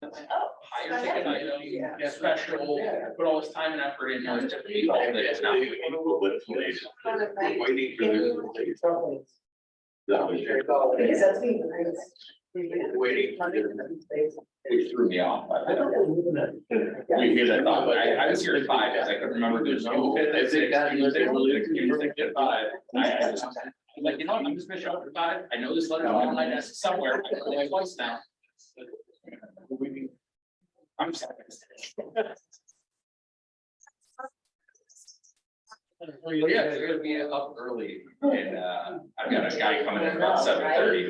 higher ticket item, special, put all this time and effort into it to be all that it's not. Waiting for Because that's me. Waiting. Which threw me off. We hear that thought, but I was here at 5, as I could remember there's no fifth, at 6, Tuesday, Tuesday at 5. I just, I'm like, you know what, I'm just gonna show up at 5, I know this letter's on my desk somewhere, I know it twice now. I'm sorry. Well, yeah, they're gonna be up early, and I've got a guy coming in about 7:30.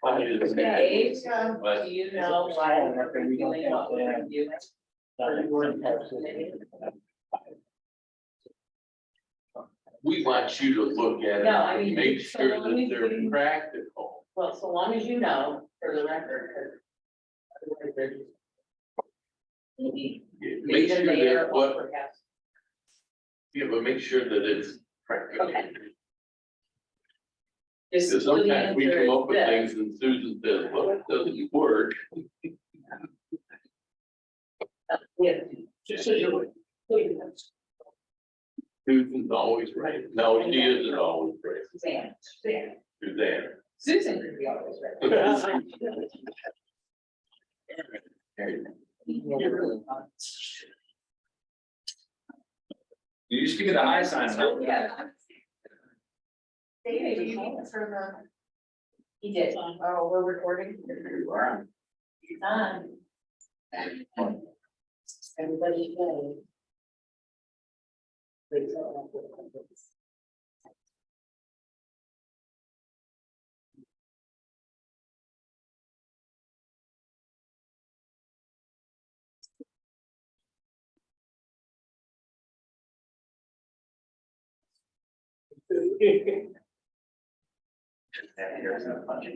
Okay, do you know why I'm feeling what we're doing? We want you to look at it, No, I mean, and make so sure long that as they're you- practical. Well, so long as you know, for the record, because. Make sure that what, yeah, but make sure that it's practical. Okay. Because sometimes we come up with things and Susan says, well, it doesn't work. Yeah. Susan's always right. No, she isn't always right. Suzanne. Suzanne. Susan could be always right. You just give me the high sign. Yeah. David, do you need this for He did. oh, we're recording? He's on. Everybody's ready. Here's a bunch of.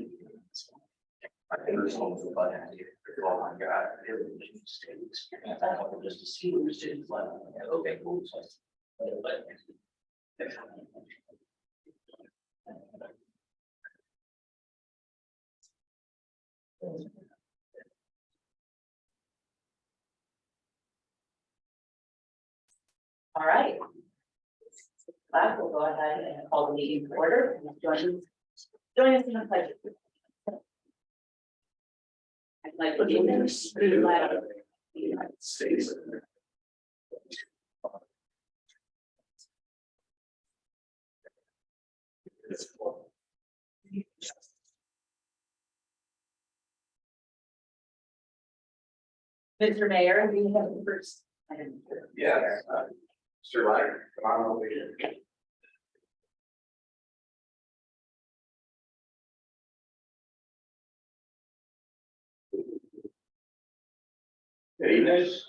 My first home was a bunch of, oh my God. Just to see what the students like, okay, cool. All right. We'll go ahead and call the meeting to order. Join us in the pledge. I'd like to give them the flag of the United States. Mr. Mayor, we have the first item. Yes, Mr. Ryder, come on over here. Davis.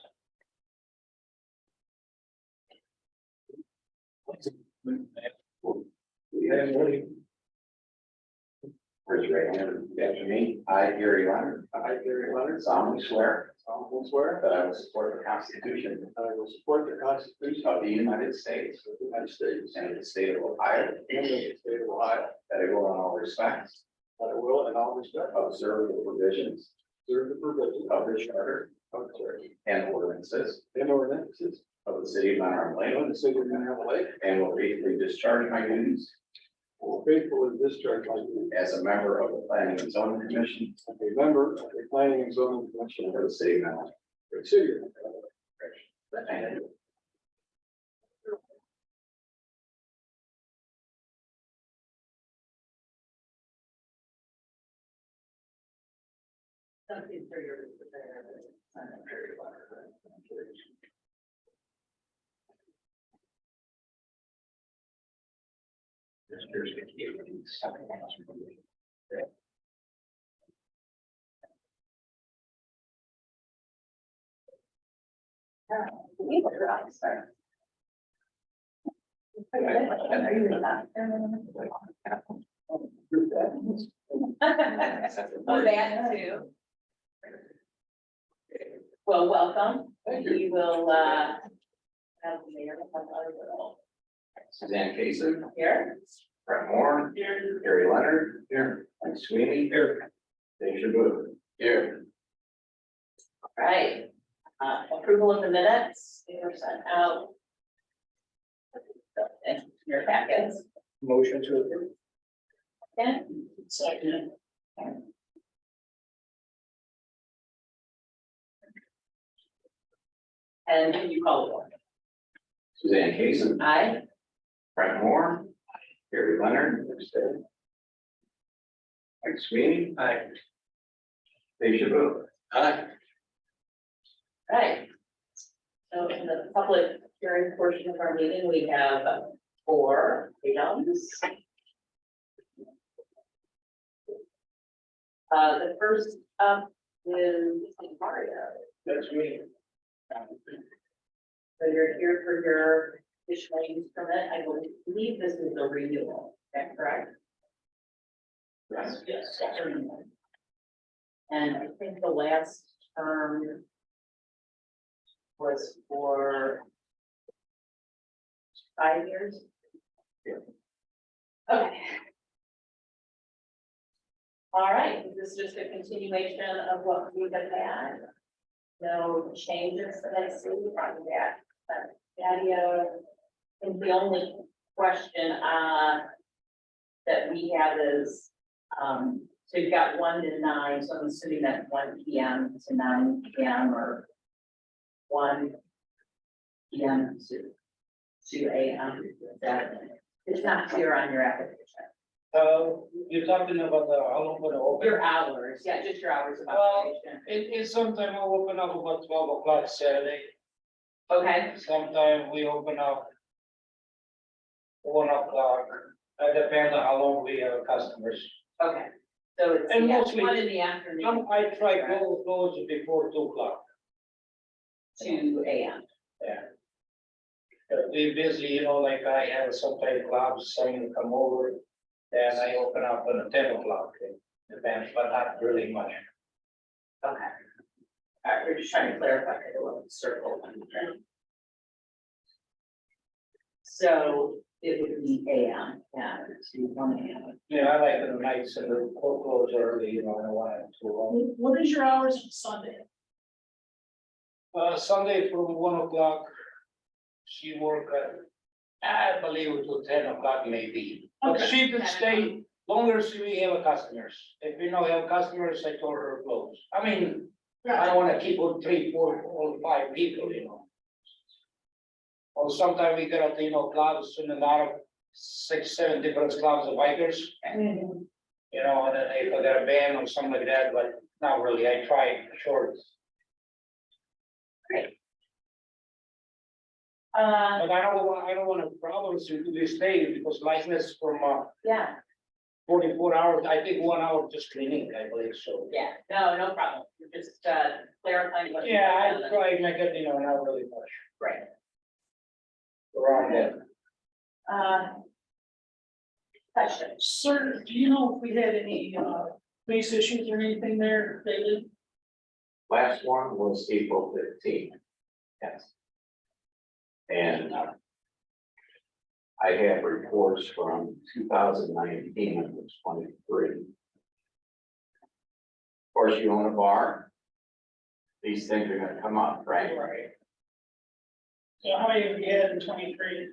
Raise your right hand and repeat after me. I, Gary Leonard. I, Gary Leonard. Solemnly swear. Solemnly swear. That I will support the Constitution. I will support the Constitution. Of the United States. Of the United States. And of the state of Ohio. And of the state of Ohio. That I will in all respects. That I will in all respects. Observe the provisions. Observe the provisions. Of the charter. Of the charter. And ordinances. And ordinances. Of the city of Mount Arm Lake. Of the city of Mount Arm Lake. And will faithfully discharge my duties. Will faithfully discharge my duties. As a member of the Planning and Zoning Commission. A member of the Planning and Zoning Commission. For the city of Mount Arm. For the city of Mount Arm. Thank you. Something for your. Oh, that too. Well, welcome. We will, have the mayor have our role. Suzanne Cason, Here. Brett Moore, Gary Leonard, Mike Sweeney, Dave Shaboo. Here, Right. Approval of the minutes, they were sent out. In your packets. Motion to approve. And Second. can you call the board? Suzanne Cason, Aye. Frank Moore, Gary Leonard, Mike Sweeney, Aye. Dave Shabot. aye, Right. So in the public hearing portion of our meeting, we have 4 items. The first up is Mario. That's me. So you're here for your conditional use permit. I believe this is a renewal, is that correct? Yes. And I think the last term was for 5 years? Yeah. Okay. All right, is this just a continuation of what we have had? No changes that I see from that patio? I think the only question, that we have is, so you've got 1 to 9, so I'm assuming that's 1 PM to 9 PM or 1 PM to 2 AM. That, it's not clear on your application. You're talking about the, how long would it open? Your hours, yeah, just your hours of Well, operation. It's sometime I'll open up about 12 o'clock Saturday. Okay, Sometime we open up 1 o'clock. It depends on how long we have customers. okay. So it's And yeah, mostly- 1 in the afternoon, I try close before 2 o'clock. 2 AM. Yeah. We're busy, you know, like I have sometimes clubs, someone come over. And I open up at 10 o'clock, it depends, but not really much. Okay. All right, we're just trying to clarify the little circle. So it would be AM, yeah, to 1 AM. Yeah, I like the nights and the close early, you know, I don't want it too long. What is your hours on Sunday? Sunday from 1 o'clock. She work I believe till 10 o'clock maybe. But Okay. she could stay longer as we have customers. If we don't have customers, I told her close. I mean, I don't wanna keep on 3, 4, or 5 people, you know. Or sometimes we got, you know, clubs and a lot of 6, 7 different clubs of bikers. You know, and then if I got a band or something like that, but not really, I try short. But I don't want problems to this day because license from Yeah, 44 hours, I think 1 hour just cleaning, I believe, so. yeah, no problem. We're just clarifying what. Yeah, I try to make it, you know, not really much Right. around that. Question. Sir, do you know if we had any, base issues or anything there lately? Last one was April 15th. Yes. And I have reports from 2019 and 23. Of course, you own a bar. These things are gonna come up, right? Right. So how many have you had in 23?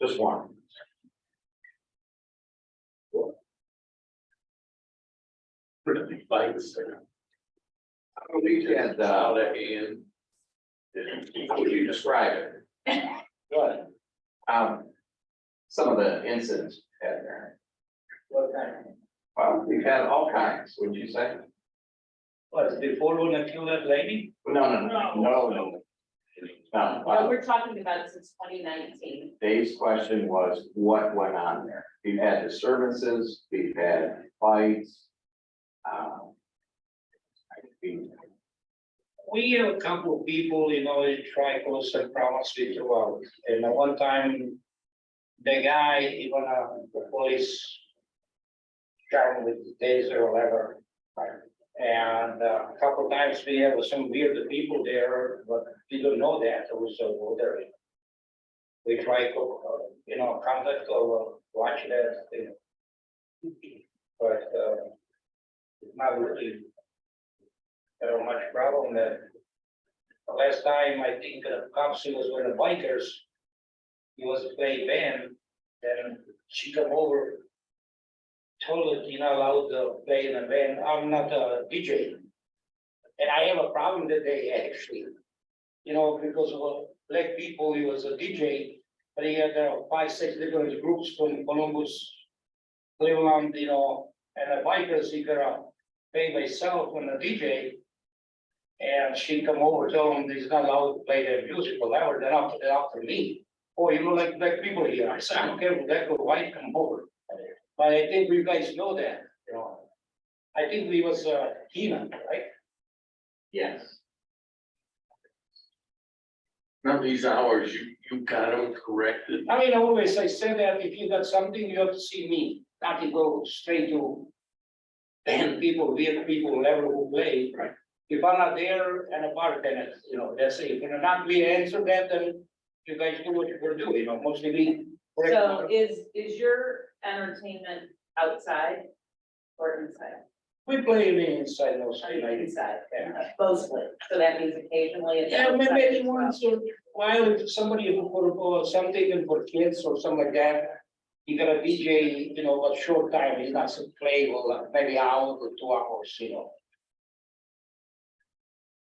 Just one. pretty bites. We had, Out at end. how would you describe it? What? Some of the incidents we've had there. What kind? Well, we've had all kinds, would you say? What, before when I killed that lady? No. No, we're talking about since 2019. Dave's question was, what went on there? We've had disturbances, we've had fights. We have a couple of people, you know, in tricos and promise me to out. And at one time, the guy, even the police shot him with the taser or whatever. And a couple of times we have some weird people there, but we don't know that, it was so there. we try to, contact or watch that, but, it's not really much problem that. The last time, I think, cops was with the bikers, he was playing band, then she come over, told us, you're not allowed to play in a band, I'm not a DJ. And I have a problem that they actually, because of black people, he was a DJ, but he had 5, 6 different groups from Columbus, Cleveland, and the bikers, he gotta pay myself on a DJ. And she come over, told him he's not allowed to play their music, well, that was after me. Oh, you look like black people here, I said, I don't care if black or white, come over. But I think you guys know that, I think we was Keenan, right? Yes. Now, these hours, you got them corrected. I mean, always I said that if you got something, you have to see me, not to go straight to. Band people, weird people, whatever who play. Right. If I'm not there and a bartender, that's it, if you're not we answer that, then you guys do what you're gonna do, mostly we. So is your entertainment outside or inside? We play inside mostly, like. Inside, Yeah. mostly, so that means occasionally. it's Yeah, outside maybe as well. once or while if somebody for something and for kids or something like that. You got a DJ, but short time, he's not to play, well, maybe hour or 2 hours,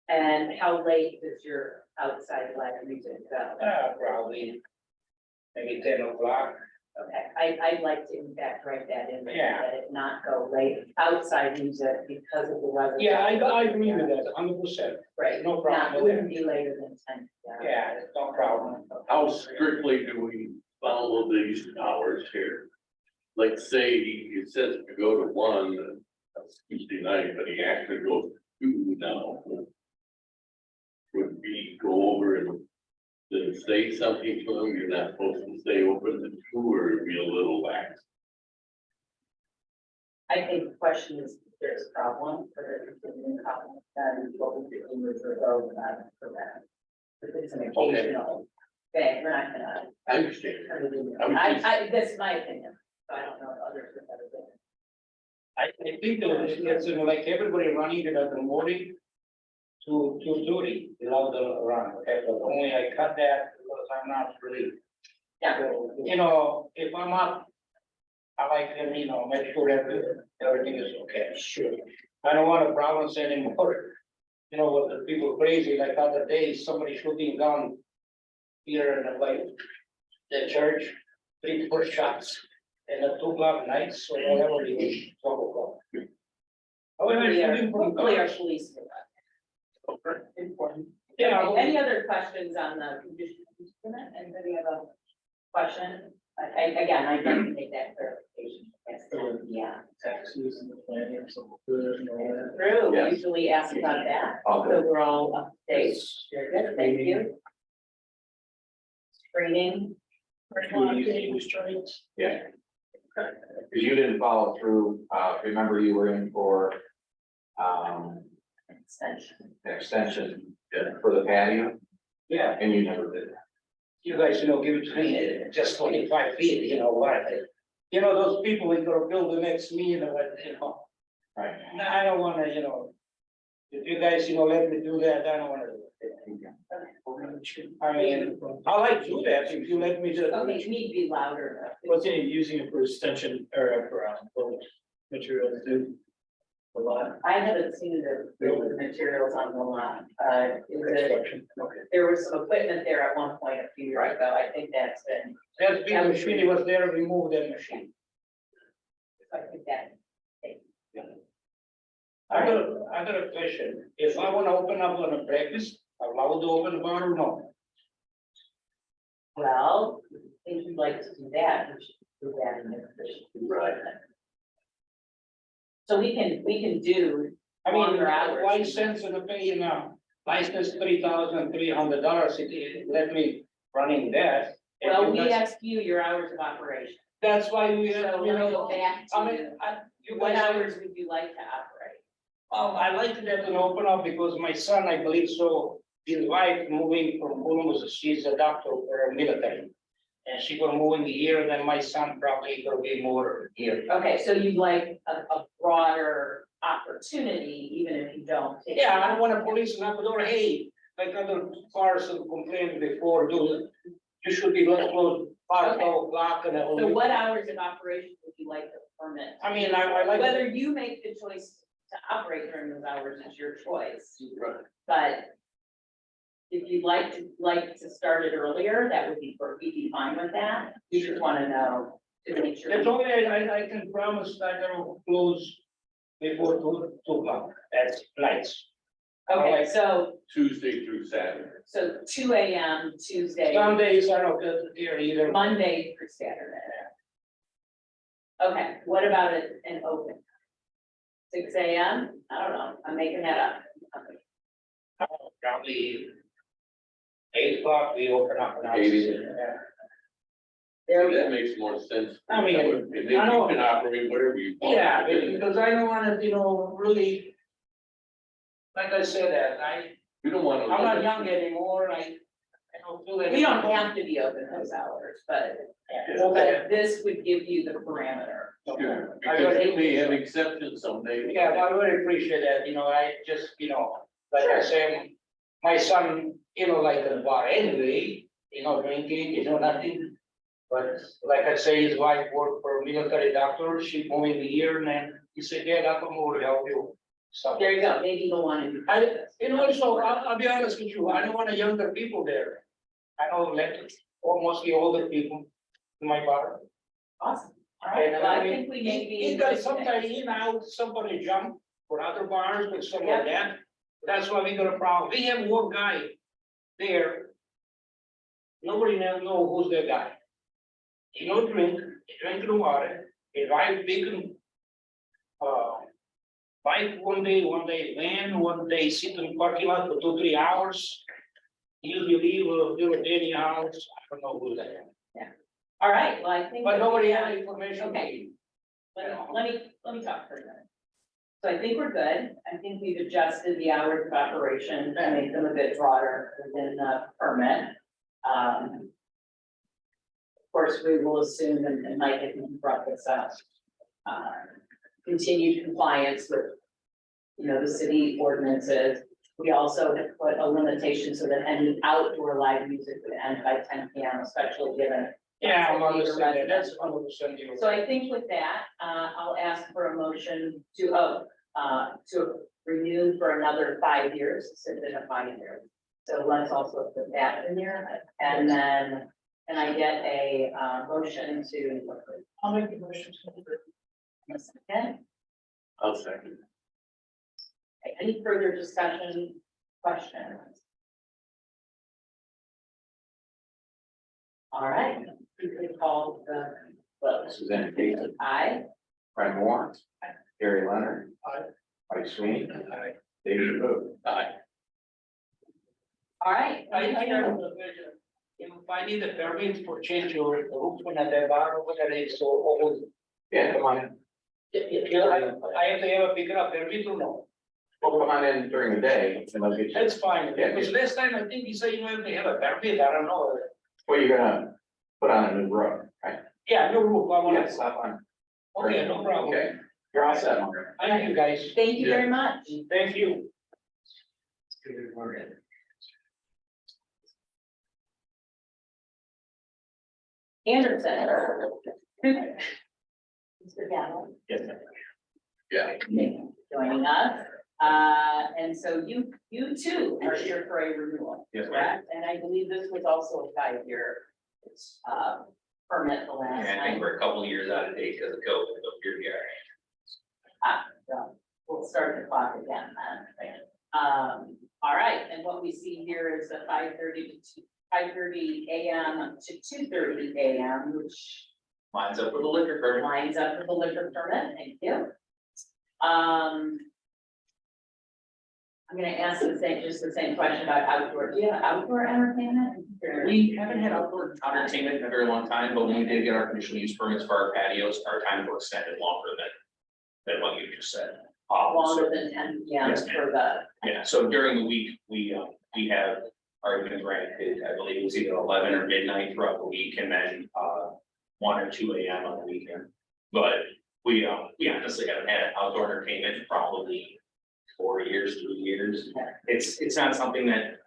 And how late does your outside live music go? Probably. Maybe 10 o'clock. Okay, I'd like to in fact write that in, there, Yeah. that it not go late, outside music because of the weather. Yeah, I agree with that, 100%. Right, no problem not, with wouldn't be later than 10. Yeah, it's no problem. How strictly do we follow these hours here? Like say, it says to go to 1, that's Tuesday night, but he actually goes to 2 now. Would we go over and then say something to them, you're not supposed to stay open to 2, or it'd be a little lax? I think the question is, if there's a problem, or there's a continuing problem, then what we do is resolve that for that. If it's an occasional, okay, we're not gonna. I understand. That's my opinion, so I don't know if others would have a different. I think it's like everybody running it at the morning. To 2:30, allow the run, okay, but only I cut that because I'm not really. Yeah. If I'm up. I like to, make sure that everything is okay. Sure. I don't want a problems anymore. With the people crazy, like other days, somebody shooting gun. Here in the church, 3, 4 shots. And at 2 o'clock nights, or whatever it is, 12 o'clock. Hopefully our police do that. Important. Yeah. Okay, any other questions on the conditions use permit? Anybody have a question? Again, I'd like to make that clarification. That's yeah. Taxes and the planning or something good and all that. True, we Yes. usually ask about that, All so good. we're all up to date. Very good, thank you. Screening. Use trains. Yeah. Because you didn't follow through, remember you were in for, Extension. extension for the patio, Yeah, and you never did. you guys, give it to me, just 25 feet, what? Those people, they gonna build the next me, Right. I don't wanna, if you guys, let me do that, I don't wanna do it. I mean, I like to do that, if you let me just. Okay, you need to be louder. What's he using it for extension or for materials too? A lot. I haven't seen the building materials on the lot. Construction. Okay. There was some equipment there at one point a few years ago. I think that's been, That big machine, he was there, remove that machine. I think that. I got a question, if I wanna open up on a practice, allowed to open the bar or no? Well, if you'd like to do that, we should do that in the official. Right. So we can do, I mean, Longer hours. license and pay now, license $3,300, it let me running that. And well, you we guys- ask you your hours of operation. That's why we have, So let me go back I to, mean, you what guys, hours would you like to operate? I like to have an open up because my son, I believe so, his wife moving from Columbus, she's a doctor for a military. And she gonna move in here, and then my son probably gonna be more here. Okay, so you'd like a broader opportunity, even if you don't take. Yeah, I don't want a police knock the door, hey, like other cars have complained before, do, you should be let close 5 o'clock and all. So what hours of operation would you like the permit? I mean, I like. Whether you make the choice to operate during those hours is your choice, Right. but if you'd like to start it earlier, that would be, we'd be fine with that. You just wanna know to make sure. That's only, I can promise that I will close before 2 o'clock, that's nights. Okay, so, Tuesday through Saturday. so 2 AM Tuesday, Sundays are not good here either. Monday through Saturday. Okay, what about an open? 6 AM? I don't know, I'm making that up. Probably 8 o'clock, we open up. and 8 Yeah. There we That go. makes more sense. I mean, And then you I know- can operate whatever you want. Yeah, because I don't wanna, really. Like I said, that We don't want to. I'm not young anymore, I don't feel that. We don't have to be open those hours, but Okay. this would give you the parameter. Sure, because they may have exceptions someday. Yeah, I really appreciate that, I just, like I said, my son, like a bar anyway, drinking, nothing. But like I say, his wife worked for a military doctor, she moved in here and then he said, yeah, that will help you. So, There you go, maybe you'll want to do. so I'll be honest with you, I don't want a younger people there. I don't let almost the older people in my bar. Awesome. All right, well, I think we may be. Sometimes somebody jump for other bars or something like that. That's why we got a problem. We have one guy there. Nobody know who's that guy. He no drink, he drink the water, he ride big, bike one day van, one day sit in parking lot for 2-3 hours. Usually leave a day house, I don't know who that is. All right, well, I think. But nobody has information. Okay. Let me talk for a minute. So I think we're good. I think we've adjusted the hours of operation to make them a bit broader within the permit. Of course, we will assume, and Mike, I think you brought this up, continued compliance with, the city ordinances. We also have put a limitation so that any outdoor live music would end by 10 PM, especially given. Yeah, I'm understanding, that's 100%. So I think with that, I'll ask for a motion to renew for another 5 years, instead of 5 years. So let's also put that in there, and then, can I get a motion to? I'll make the motion. Okay, I'll second. any further discussion, questions? All right, you could call the vote. Suzanne Casey, Aye. Fred Moore, Gary Leonard. Aye. Mike Sweeney. David Booth. Aye. All right. If I need a permit for change your roof when at the bar over there, it's so old. Yeah, come on in. I have to have a bigger permit or no? Well, come on in during the day and they'll get you. That's fine, Yeah. because last time I think he said you have to have a permit, I don't know. Well, you're gonna put on a new roof, right? Yeah, no roof, I want Yeah, to, stop on. okay, no problem. Okay, you're all set, Margaret. Thank you, guys. Thank you very much. Thank you. Anderson. Mr. Gallo. Yes. Yeah. Joining us. And so you too are here for a renewal, Yes, ma'am. correct? And I believe this was also a 5-year permit the last And I think time. we're a couple of years out of date because of COVID, but here we are. So we'll start the clock again then. All right, and what we see here is a 5:30 AM to 2:30 AM, which Lines up with the liquor permit. lines up with the liquor permit, thank you. I'm gonna ask the same question about outdoor, do you have outdoor entertainment? We haven't had outdoor entertainment in a very long time, but when we did get our conditional use permits for our patios, our time were extended longer than what you just said. Longer than 10 PM Yes, for the, Yeah, so during the week, we have are even granted, I believe it was either 11 or midnight throughout the week, and then 1 or 2 a.m. on the weekend. But we honestly haven't had outdoor entertainment in probably 4 years, 3 years. It's not something that,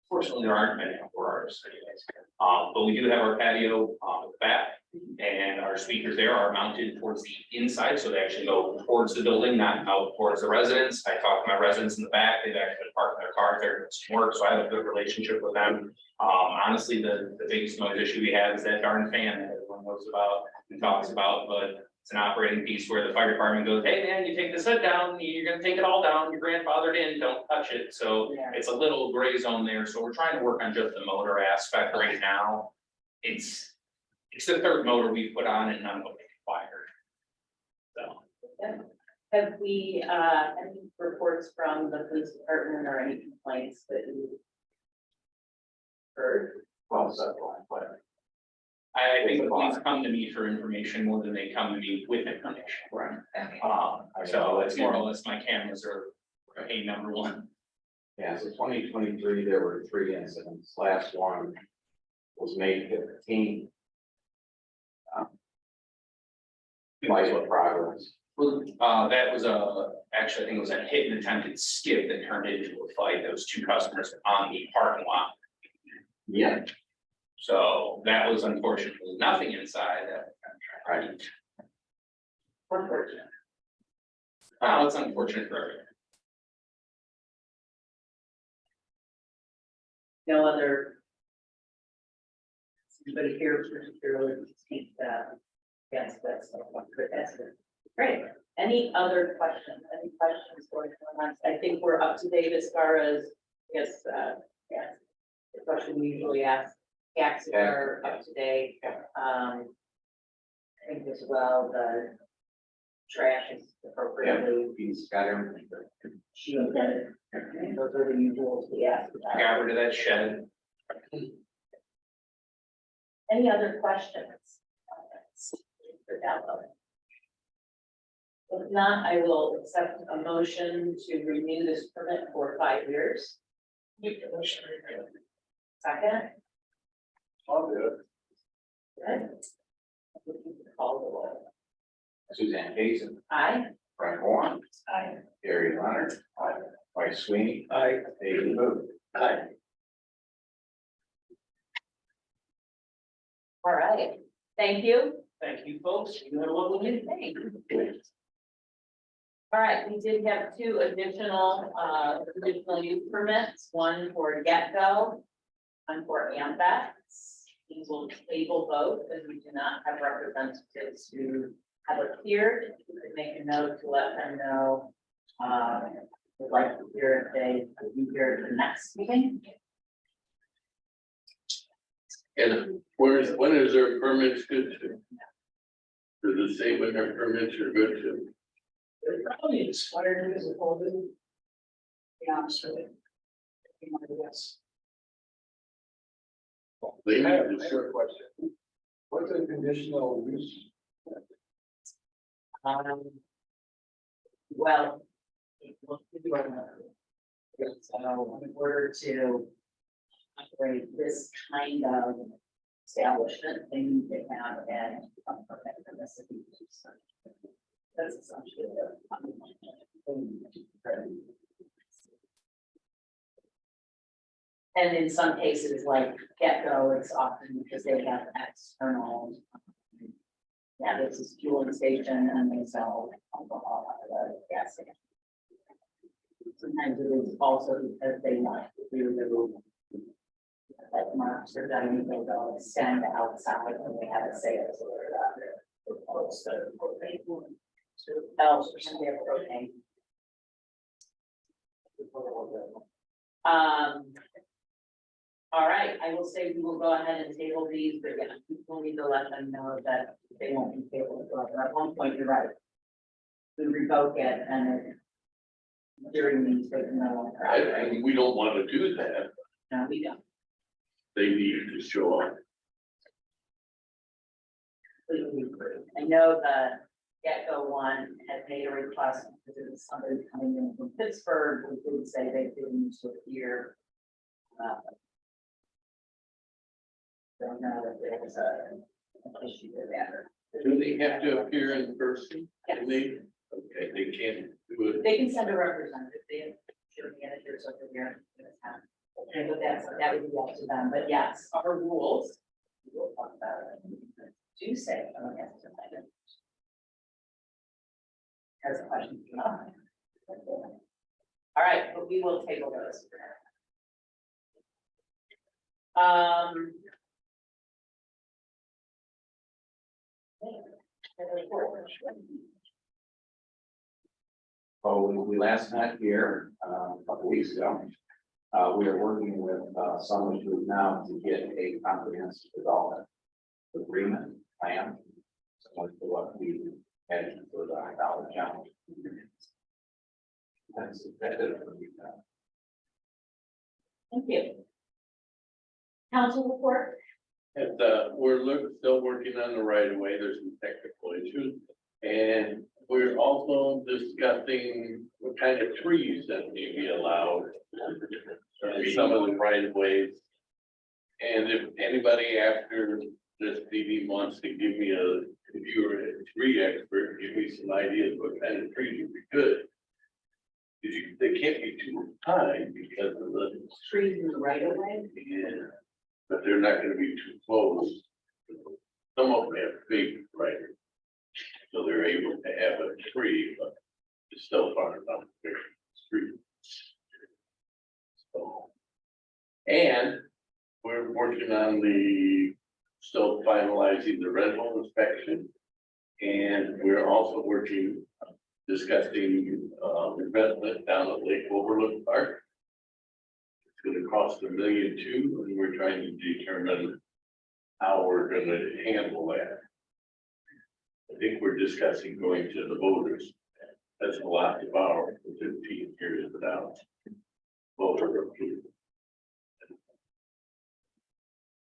fortunately, there aren't many outdoor artists anyways. But we do have our patio back, and our speakers there are mounted towards the inside, so they actually go towards the building, not out towards the residents. I talked to my residents in the back, they've actually parked their cars there doing some work, so I have a good relationship with them. Honestly, the biggest noise issue we have is that darn fan that everyone knows about and talks about, but it's an operating piece where the fire department goes, hey man, you take the set down, you're gonna take it all down, your grandfathered in, don't touch it, so Yeah. it's a little gray zone there, so we're trying to work on just the motor aspect right now. It's the third motor we've put on and none of them expired. So, Have we, any reports from the police department or any complaints that you heard? Well, so, but I think the police come to me for information more than they come to me with information. right. So it's more or less my cameras are a number one. Yeah, so 2023, there were 3 incidents. Last one was May 15th. Might what progress. Well, that was actually, I think it was a hit and attempted skip that turned into a fight. Those 2 customers on the parking lot. Yeah. So that was unfortunately nothing inside. Right. Unfortunate. Oh, it's unfortunate for everyone. No other. Anybody here particularly to speak, yes, that's good. Great. Any other questions? Any questions going on? I think we're up to date as far as, yes, yes. The question we usually ask, taxes are up to date. I think as well, the trash is appropriately. He's got everything. shielded. Those are the usuals we ask I about. got rid of that shed. Any other questions? For Dallo? If not, I will accept a motion to renew this permit for 5 years. Second, I'll do it. good. Call the roll. Suzanne Hazen, Aye. Frank Warren, Aye. Gary Leonard, Mike Sweeney, David Booth. All right, thank you. Thank you, folks. You have a lovely day. Thank you. All right, we did have 2 additional use permits, one for Get Go, one for Ambex. We will table both because we do not have representatives who have appeared. If you could make a note to let them know, would like to hear if they could be here at the next meeting. And when is their permits good to? Does it say when their permits are good to? They're probably expired as a whole. Yeah, I'm sorry. Yes. They I have need to a short question. What's a conditional use? Well. In order to operate this kind of establishment, they need to have an permit from the city. That's essentially and in some cases, like Get Go, it's often because they have external. Yeah, this is fueling station and they sell alcohol out of the gas station. Sometimes it is also because they want to do the. Like marks or dining, they'll extend outside when they have a sales or close to propane. So else or something of propane. All right, I will say we will go ahead and table these, but yeah, people need to let them know that they won't be tabled. At one point, you're right. We revoke it and then during these, they can no longer operate. And we don't want to do that. No, we don't. They need to show up. Completely agree. I know the Get Go one had made a request because it was somebody coming in from Pittsburgh who did say they didn't used to appear. Don't know if there was an issue with that. Do they have to appear in person? Can they? Okay, they can't do it. They can send a representative, they have your managers over there. Okay, but that would be up to them, but yes, our rules, we will talk about it. Do say, oh, yes, it's like it. Has a question. All right, but we will table those. Oh, we last met here, a couple weeks ago. We are working with, Summers Group now to get a comprehensive development agreement plan. Similar to what we had for the dollar challenge. That's it for me. Thank you. Council report? And, still working on the right of way, there's some technical issues. And we're also discussing what kind of trees that may be allowed. In some of the right of ways. And if anybody after this meeting wants to give me if you're a tree expert, give me some ideas what kind of trees would be good. They can't be too high because of the, Trees in the right of way? yeah, but they're not gonna be too close. Some of them have big, right? So they're able to have a tree, but it's still far enough to the street. So, and we're working on still finalizing the rental inspection. And we're also discussing, investment down at Lake Overlook Park. It's gonna cost $1.2 million, and we're trying to determine how we're gonna handle that. I think we're discussing going to the voters. That's a lot to borrow for 15 years without voter approval.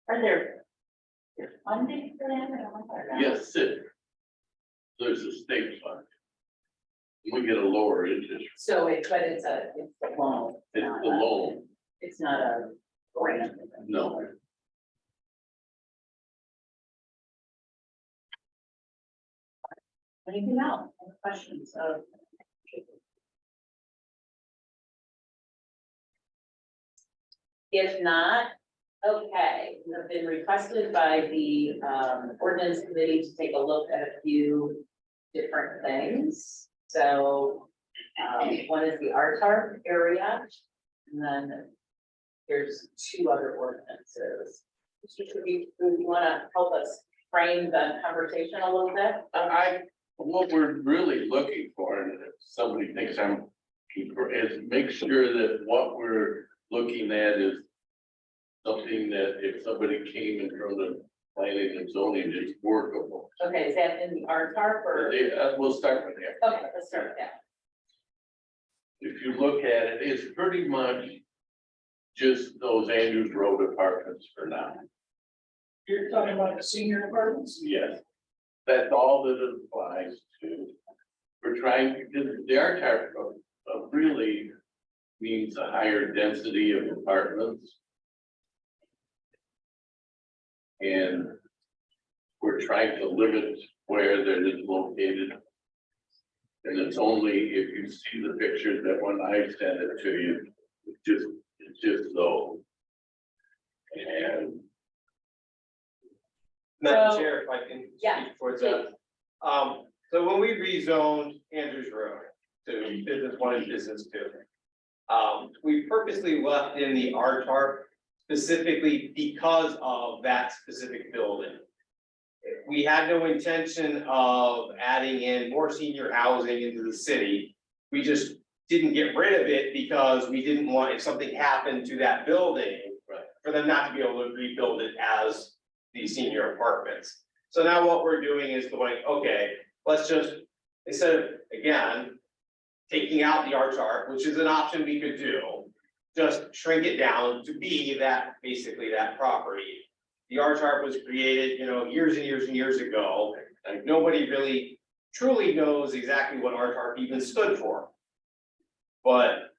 Are there funding for that? Or not? Yes, there's a state fund. We get a lower interest, So it's a loan. it's the loan, It's not a grant. no. Anything else? Any questions of? If not, okay, we have been requested by the ordinance committee to take a look at a few different things. So one is the RTAR area, and then there's 2 other ordinances. Mr. Tribune, do you want to help us frame the conversation a little bit? What we're really looking for, and if somebody thinks I'm, is make sure that what we're looking at is something that if somebody came in from the planning and zoning is workable. Okay, is that in the RTAR or? We'll start with that. Okay, let's start with that. If you look at it, it's pretty much just those Andrews Road apartments for now. You're talking about the senior apartments? Yes, that's all that it applies to. We're trying to get the RTAR really means a higher density of apartments. And we're trying to limit where that is located. And it's only if you see the pictures that when I send it to you, it's just so. And Madam So- Chair, if I can Yeah, speak towards that. So when we rezoned Andrews Road to business 1 and business 2. We purposely left in the RTAR specifically because of that specific building. We had no intention of adding in more senior housing into the city. We just didn't get rid of it because we didn't want, if something happened to that building, for them not to be able to rebuild it as the senior apartments. So now what we're doing is going, okay, let's just, instead of, again, taking out the RTAR, which is an option we could do, just shrink it down to be that, basically that property. The RTAR was created, years and years and years ago, and nobody really truly knows exactly what RTAR even stood for. But,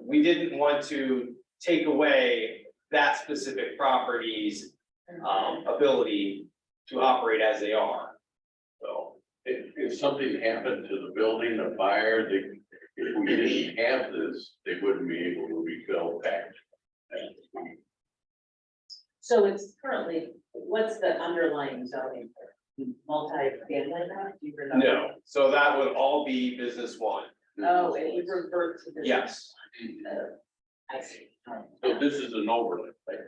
we didn't want to take away that specific property's ability to operate as they are. So if something happened to the building, a fire, if we didn't have this, they wouldn't be able to refill back. So it's currently, what's the underlying zoning? Multi-family, do you remember? No, so that would all be business one. Oh, and you revert to this. Yes, I see. So this is an overlay, right?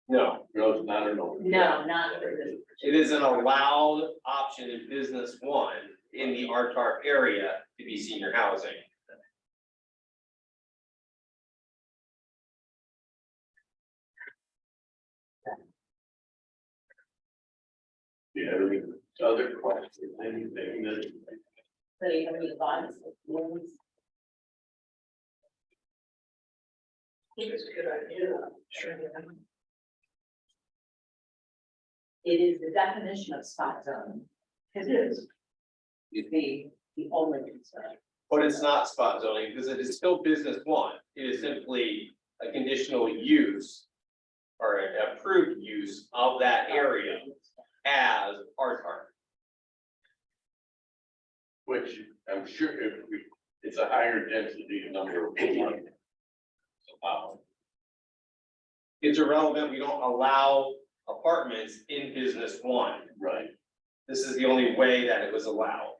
no, No, it's not an overlay. No, not for this. it is an allowed option in business one in the RTARP area to be senior housing. Do you have any other questions, anything that? So you have any thoughts? Feelings? I think it's a good idea. Sure. It is the definition of spot zone. It is. The only concern. But it's not spot zoning because it is still business one. It is simply a conditional use or an approved use of that area as RTARP. Which I'm sure it's a higher density number of people. It's irrelevant. We don't allow apartments in business one. Right. This is the only way that it was allowed.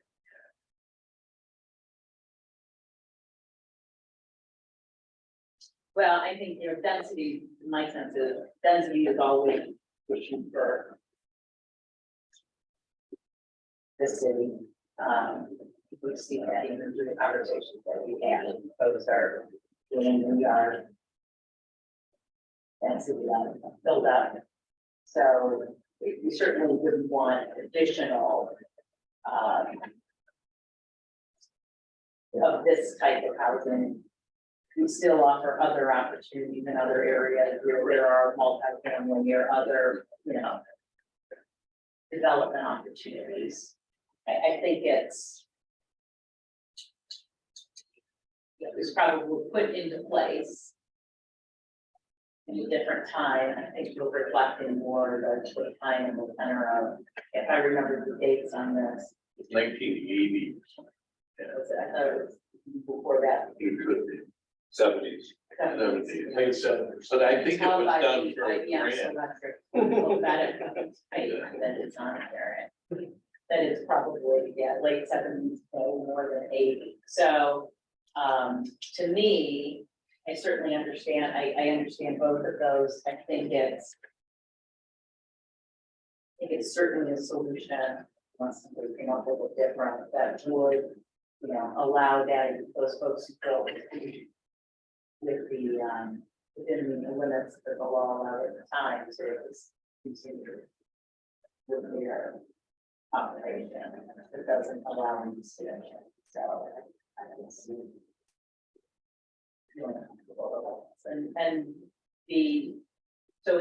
Well, I think, density, my sense is, density is always pushing for the city. We've seen that even through the conversations that we had, folks are doing, we are density build up. So we certainly wouldn't want additional of this type of housing. We still offer other opportunities in other areas where there are multifamily or other, development opportunities. I think it's probably put into place in a different time. I think we're reflecting more the time and the tenor of, if I remember the dates on this. 1980. I thought it was before that. It could be 70s. 70s, late 70s, but I think it was done for a Yes, grant. electric. Look at it, that it's on there. That is probably, late 70s, more than 80. So, to me, I certainly understand, I understand both of those. I think it's certainly a solution, once somebody came up with a different, that would, allow that, those folks who go with the, within the limits that the law allowed at the time to continue with their operation. It doesn't allow them to sit in it. So I can see. So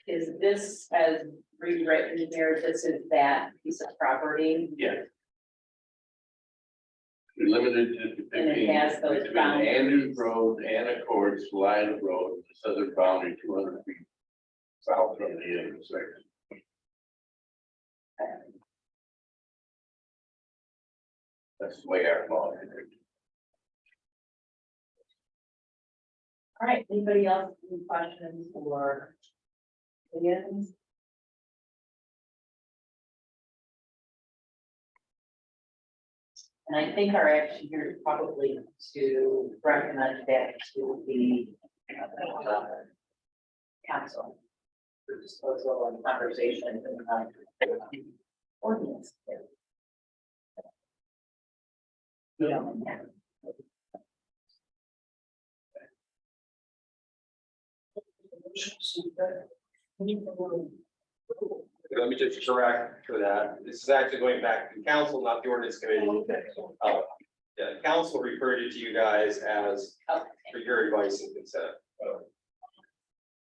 is this as rewritten here, this is that piece of property? Yeah. We limited it to And it 15 has those between boundaries. Andrews Road, Anna Court, Salida Road, the southern boundary 200 feet south from the intersection. That's the way our law is. All right, anybody else have any questions or opinions? And I think our action here is probably to recommend that to the council. For disposal and conversation and ordinance. Yeah. Let me just correct for that. This is actually going back to council, not the ordinance committee. Yeah, council referred it to you guys as for your advice and consent.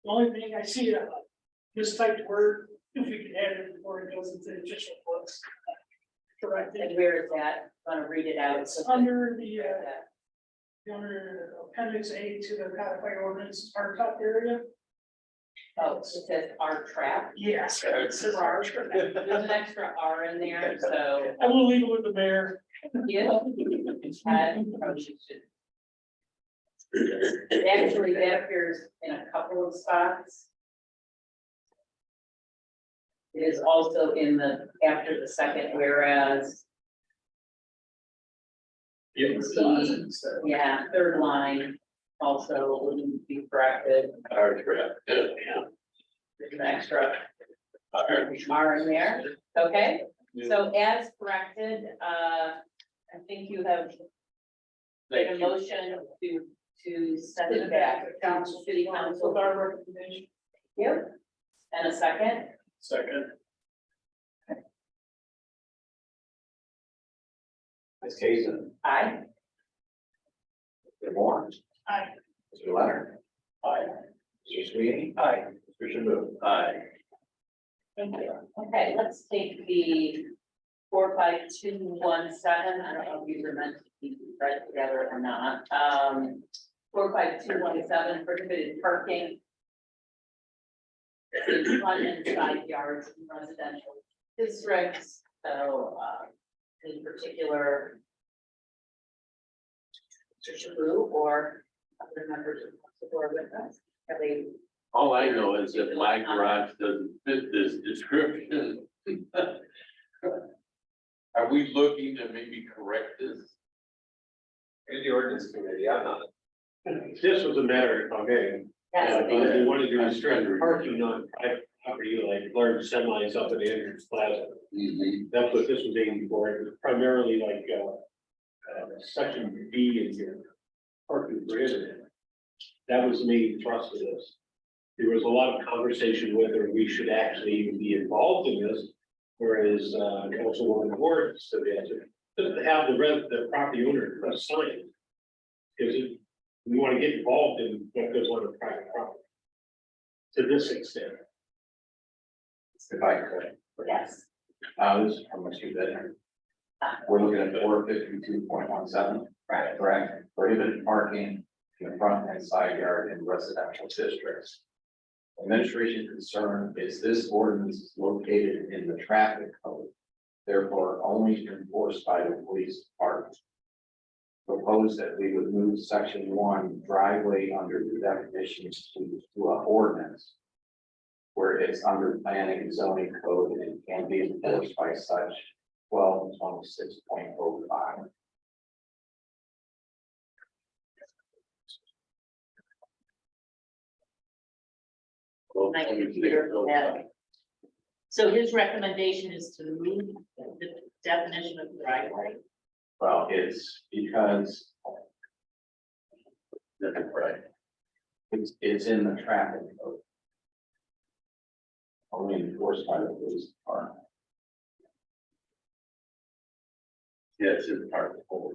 The only thing I see, mistyped word, if we can add it before it goes into the official books. Correct. And where is that? Want to read it out? It's under under appendix A to the codified ordinance, our top area. Oh, it says our trap. Yes. There's an extra R in there, so. I will leave it with the mayor. Yeah. Probably should. Actually, that appears in a couple of spots. It is also in the, after the second whereas. Yeah, third line also wouldn't be corrected. Our trap, yeah. There's an extra R in there, okay? So as corrected, I think you have made a Thank you. motion to send it back to council, city council. With our recommendation. Yep. And a second, Second. Ms. Kazin, aye. Mr. Moore, Aye. Mr. Leonard, Aye. Mr. Sweeney, Aye. Mr. Shaboo. Aye. Thank you. Okay, let's take the 45217. I don't know if these are meant to be read together or not. 45217 prohibited parking. In front and side yards in residential districts, so, in particular. Mr. Shaboo or other members of the board with us, have they? All I know is that my garage doesn't fit this description. Are we looking to maybe correct this? In the ordinance committee, I'm not. This was a matter of, okay, Yes, if you wanted to restrict parking on private property, like large semis up at Andrews Plaza. That's what this was aiming for. It was primarily like, section B in here. Parking prohibited. That was the main thrust of this. There was a lot of conversation whether we should actually even be involved in this. Whereas, Councilwoman Ward suggested to have the property owner sign it. Because we want to get involved in what goes on with private property. To this extent. If I could, yes, this is from Mr. Bittner. We're looking at 452.17, right. correct? Prohibited parking in the front and side yard in residential districts. Administration concern is this ordinance is located in the traffic code, therefore only enforced by the police department. Propose that we would move section 1 driveway under the definitions to an ordinance where it's under planning and zoning code and can be enforced by such 1226.05. Well, My let me computer, take those yeah. out. So his recommendation is to move the definition of driveway. Well, it's because That's right. it's in the traffic code. Only enforced by the police department. Yeah, it's in part of the whole.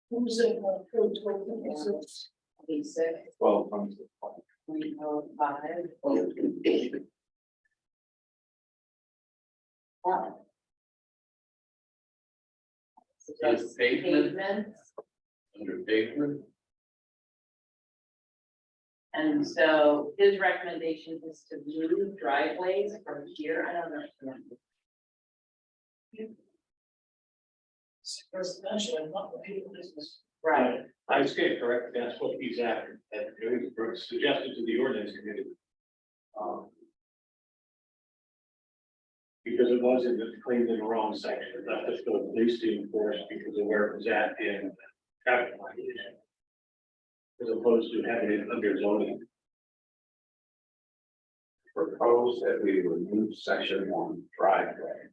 Who's in code 1226? 1226.05. Wow. So Does that's pavement- pavements, Under pavement, and so his recommendation is to move driveways from here, I don't understand. Residential and not the people business. Right, I stand correct, that's what he's after, and it was suggested to the ordinance committee. Because it wasn't claimed in the wrong section, left us to the police to enforce because of where it was at in traffic violation. As opposed to having it under zoning. Propose that we remove section 1 driveway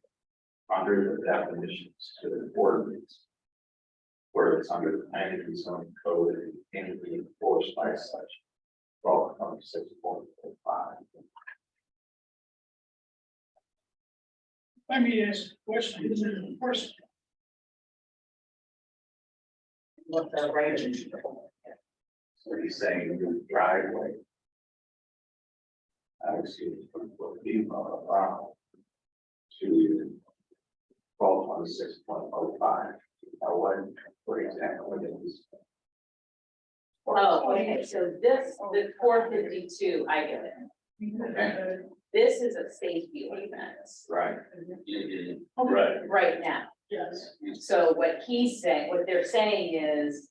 under the definitions to the ordinance where it's under the planning and zoning code and can be enforced by such 1226.05. I mean, ask a question, is it enforcement? What the right of What he's saying, the driveway. I was being to 1226.05. Now, what, for example, what is? Oh, okay, so this, the 452, I get it. Okay, This is a safety ordinance right, Right. right now. Yes. So what he's saying, what they're saying is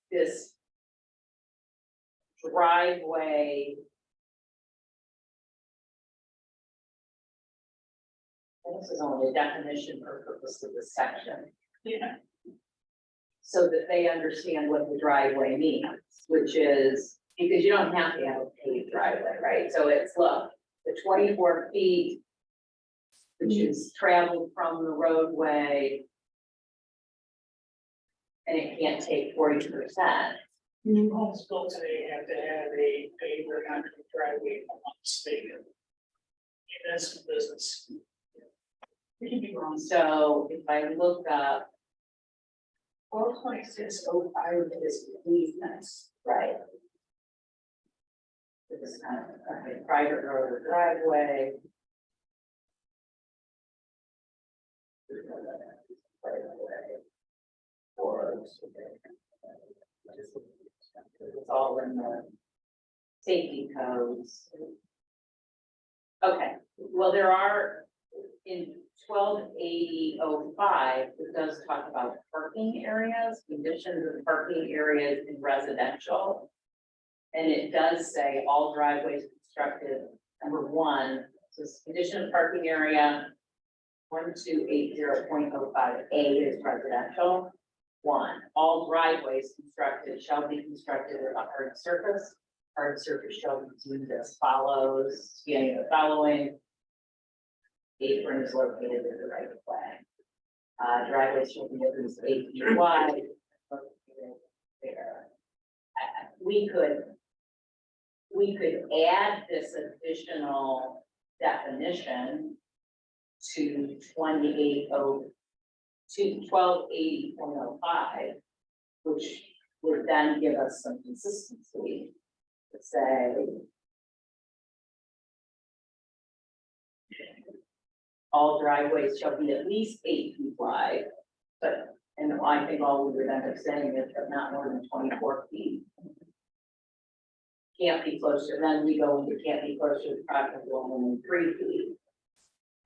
this driveway. This is only a definition for purpose of this section. Yeah. So that they understand what the driveway means, which is, because you don't have to have a paved driveway, right? So it's, look, the 24 feet, which is traveled from the roadway, and it can't take 40%. New homes built today have to have a paved or concrete driveway, if I'm not mistaken. That's the business. We can be wrong. So if I look up 42605 is easements, right? This is kind of a private road or driveway. Or it's all in the safety codes. Okay, well, there are in 128005, it does talk about parking areas, conditions of parking areas in residential. And it does say all driveways constructed, number one, says condition of parking area. 1280.05A is residential. One, all driveways constructed shall be constructed with a hard surface. Hard surface shall be used as follows, scanning the following. Apron is located in the right of way. Driveways shall be at least 8 feet wide. Located there. We could add this additional definition to 1280.05, which would then give us some consistency to say all driveways shall be at least 8 feet wide, but, and I think all we would end up saying is but not more than 24 feet. Can't be closer, then we go into can't be closer to property than 3 feet.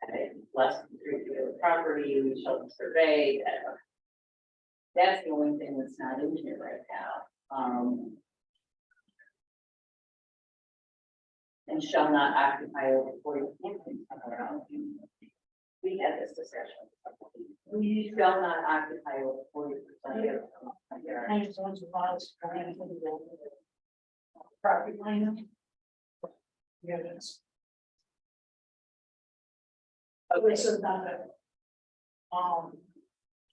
And less than 3 feet of the property, we shall be surveyed. That's the only thing that's not in here right now. And shall not occupy over 40 feet. We had this discussion. We shall not occupy over 40%. Zones of miles. Property line. Yeah, that's. Okay, So not that.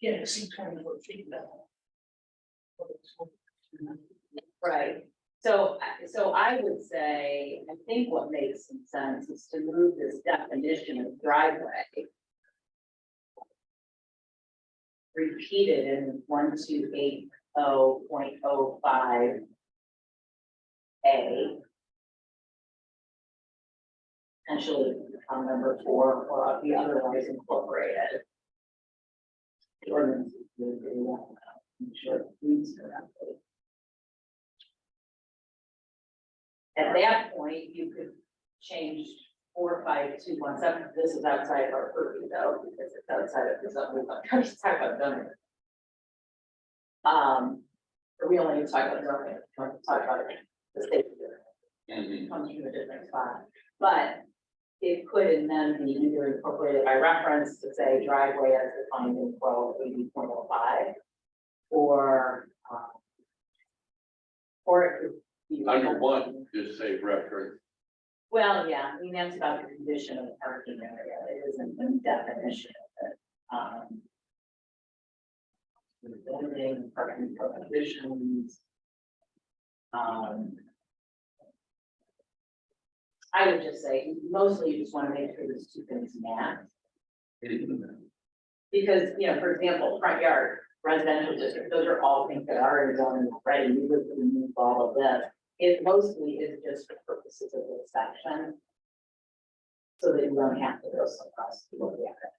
Yeah, exceed 24 feet now. right. So I would say, I think what makes some sense is to move this definition of driveway. Repeated in 1280.05. A. Potentially become number 4 or be otherwise incorporated. The ordinance is really well, I'm sure it reads correctly. At that point, you could change 45217. This is outside of our purview though, because it's outside of the zone. We're not trying to talk about zoning. But we only need to talk about zoning. We want to talk about the state. Comes from a different spot, but it could and then be either incorporated by reference to say driveway as defined in 1280.05, or it could be Under one, just say reference. Well, yeah, I mean, that's about the condition of the parking area. It isn't the definition of it. Building, parking prohibitions. I would just say, mostly you just wanna make sure there's two things match. Because, you know, for example, front yard, residential district, those are all things that are already zoning already, we would remove all of this. It mostly is just for purposes of this section. So that you don't have to go so across to look at it.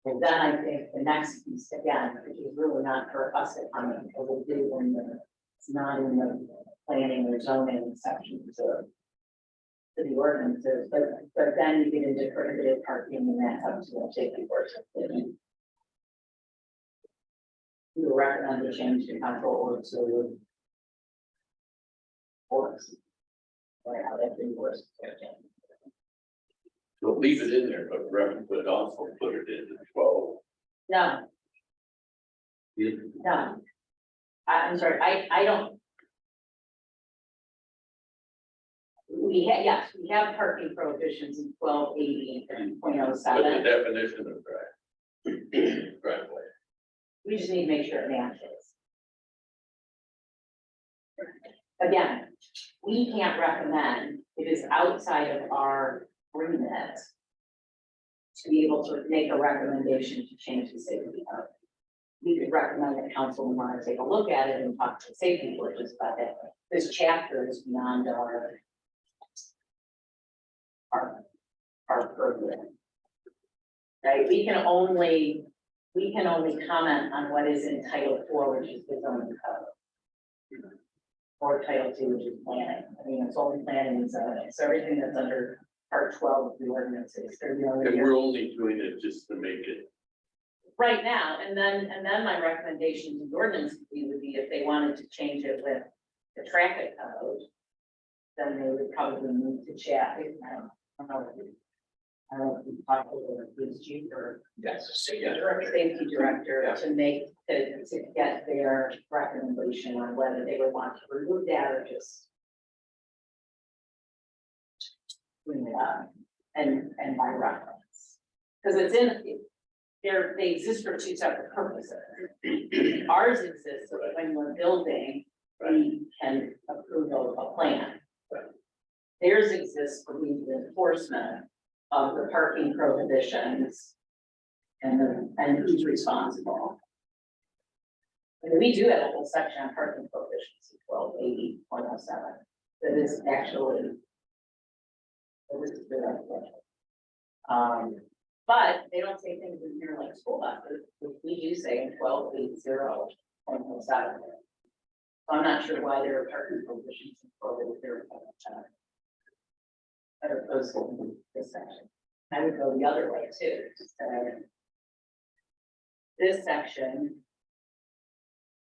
And then I think the next piece, again, which is really not for us to comment, because we do when it's not in the planning or zoning sections of the ordinances, but then you get into prohibited parking and that's up to the safety board. We would recommend a change to control or to force. Or how that be worse. So leave it in there, but also put it in 12. No, no. I'm sorry, I don't. We have, yes, we have parking prohibitions in 1280 and But the 0.07. definition of driveway. We just need to make sure it matches. Again, we can't recommend, it is outside of our remit to be able to make a recommendation to change the safety code. We could recommend that council would want to take a look at it and talk to the safety board just about it. This chapter is beyond our program. Right, we can only comment on what is in Title 4, which is the zoning code. Or Title 2, which is planning. I mean, it's only planning and zoning, so everything that's under Part 12 of the ordinances, they're the only. And we're only doing it just to make it. Right now, and then my recommendation to the ordinance would be if they wanted to change it with the traffic code. Then they would probably need to chat, I don't know if we talked with the police chief or safety director to make, to get their recommendation on whether they would want to remove that or just bring it up and by reference. Because it's in, they exist for two separate purposes. Ours exists so that when we're building, we can approve a plan. Theirs exists for the enforcement of the parking prohibitions and who's responsible. And we do have a whole section on parking prohibitions, 1280.07, that is actually. But they don't say things in here like school buses, which we do say in 1280.07. So I'm not sure why there are parking prohibitions in 1280.07. As opposed to this section. I would go the other way too. This section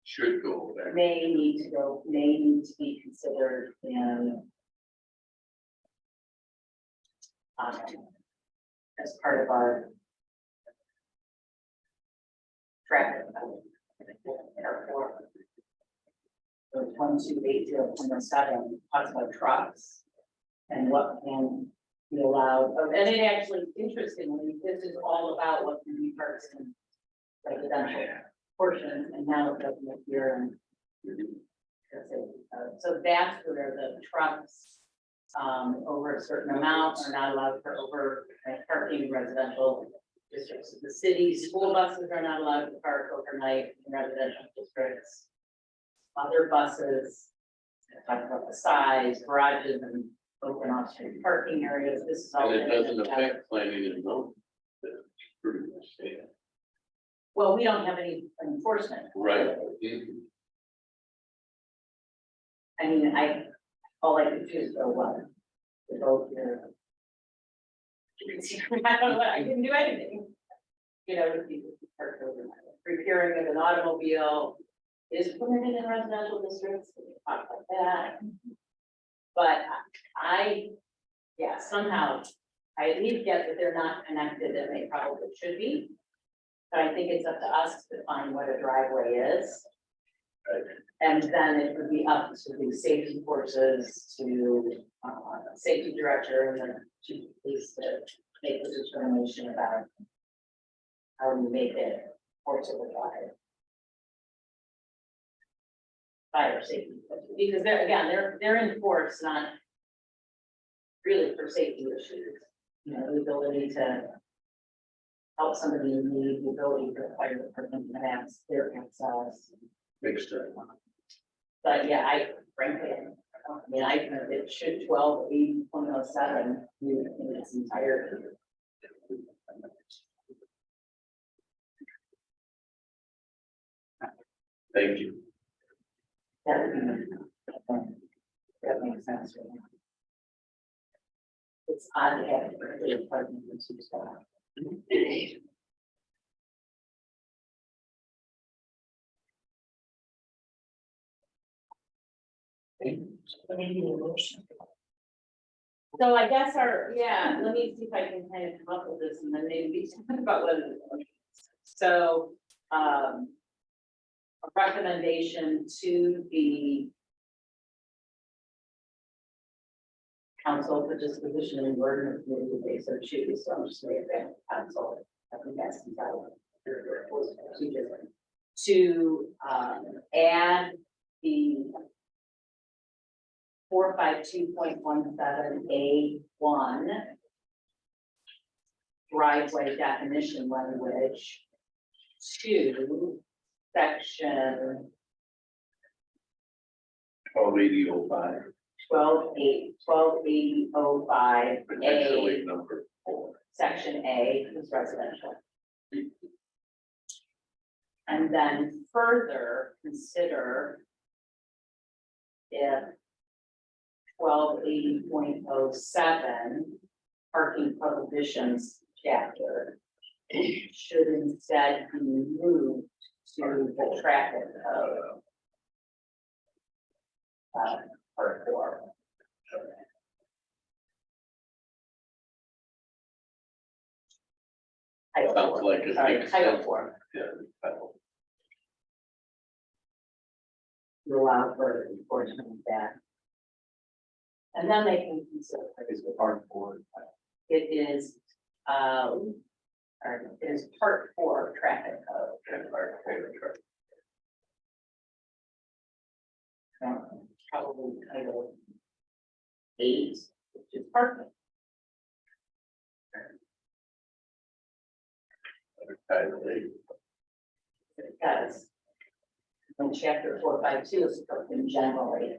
Should go there. may need to be considered in as part of our traffic. So 1280.07 talks about trucks. And what can be allowed, and it actually, interestingly, this is all about what can be parked in residential portions, and now it doesn't appear in. So that's where the trucks, over a certain amount are not allowed for over parking in residential districts. The city school buses are not allowed to park overnight in residential districts. Other buses, talk about the size, garages and open off-street parking areas, this is all. And it doesn't affect planning and zoning. That's pretty much it. Well, we don't have any enforcement. Right. I mean, all I could do is go one. To go here. I don't know, I didn't do anything. You know, to people who park overnight. Procuring of an automobile is permitted in residential districts, we can talk about that. But somehow, I at least get that they're not connected and they probably should be. But I think it's up to us to define what a driveway is. And then it would be up to the safety forces to, safety director and then chief of police to make the determination about how we make it forcible drive. fire safety, because they're, again, they're enforced, not really for safety issues. You know, the ability to help somebody in need, the ability for the fire department to have their access. Makes sense. But yeah, I frankly, I mean, it should 12/80/2007 in its entirety. Thank you. That would be, that makes sense. to me. It's odd to have the department in two spots. Let me do a motion. So I guess let me see if I can kind of come up with this and then maybe we can talk about what it is. So, a recommendation to the council for disposition and ordinance committee based on choose, so I'm just saying that council, I think that's to add the 452.17A1 driveway definition language to section 128005. 128005 Actually, A, number 4. section A is residential. And then further consider if 1280.07 parking prohibitions chapter should instead be moved to the traffic code. Part 4. Title Sounds 4. like it Sorry, makes title sense. 4. Yeah. title. Allow for enforcement of that. And then they can consider. Is the part for, It is, or it is part 4 traffic code. Probably title 8, which is perfect. Title 8. It does. When chapter 452 is spoken generally,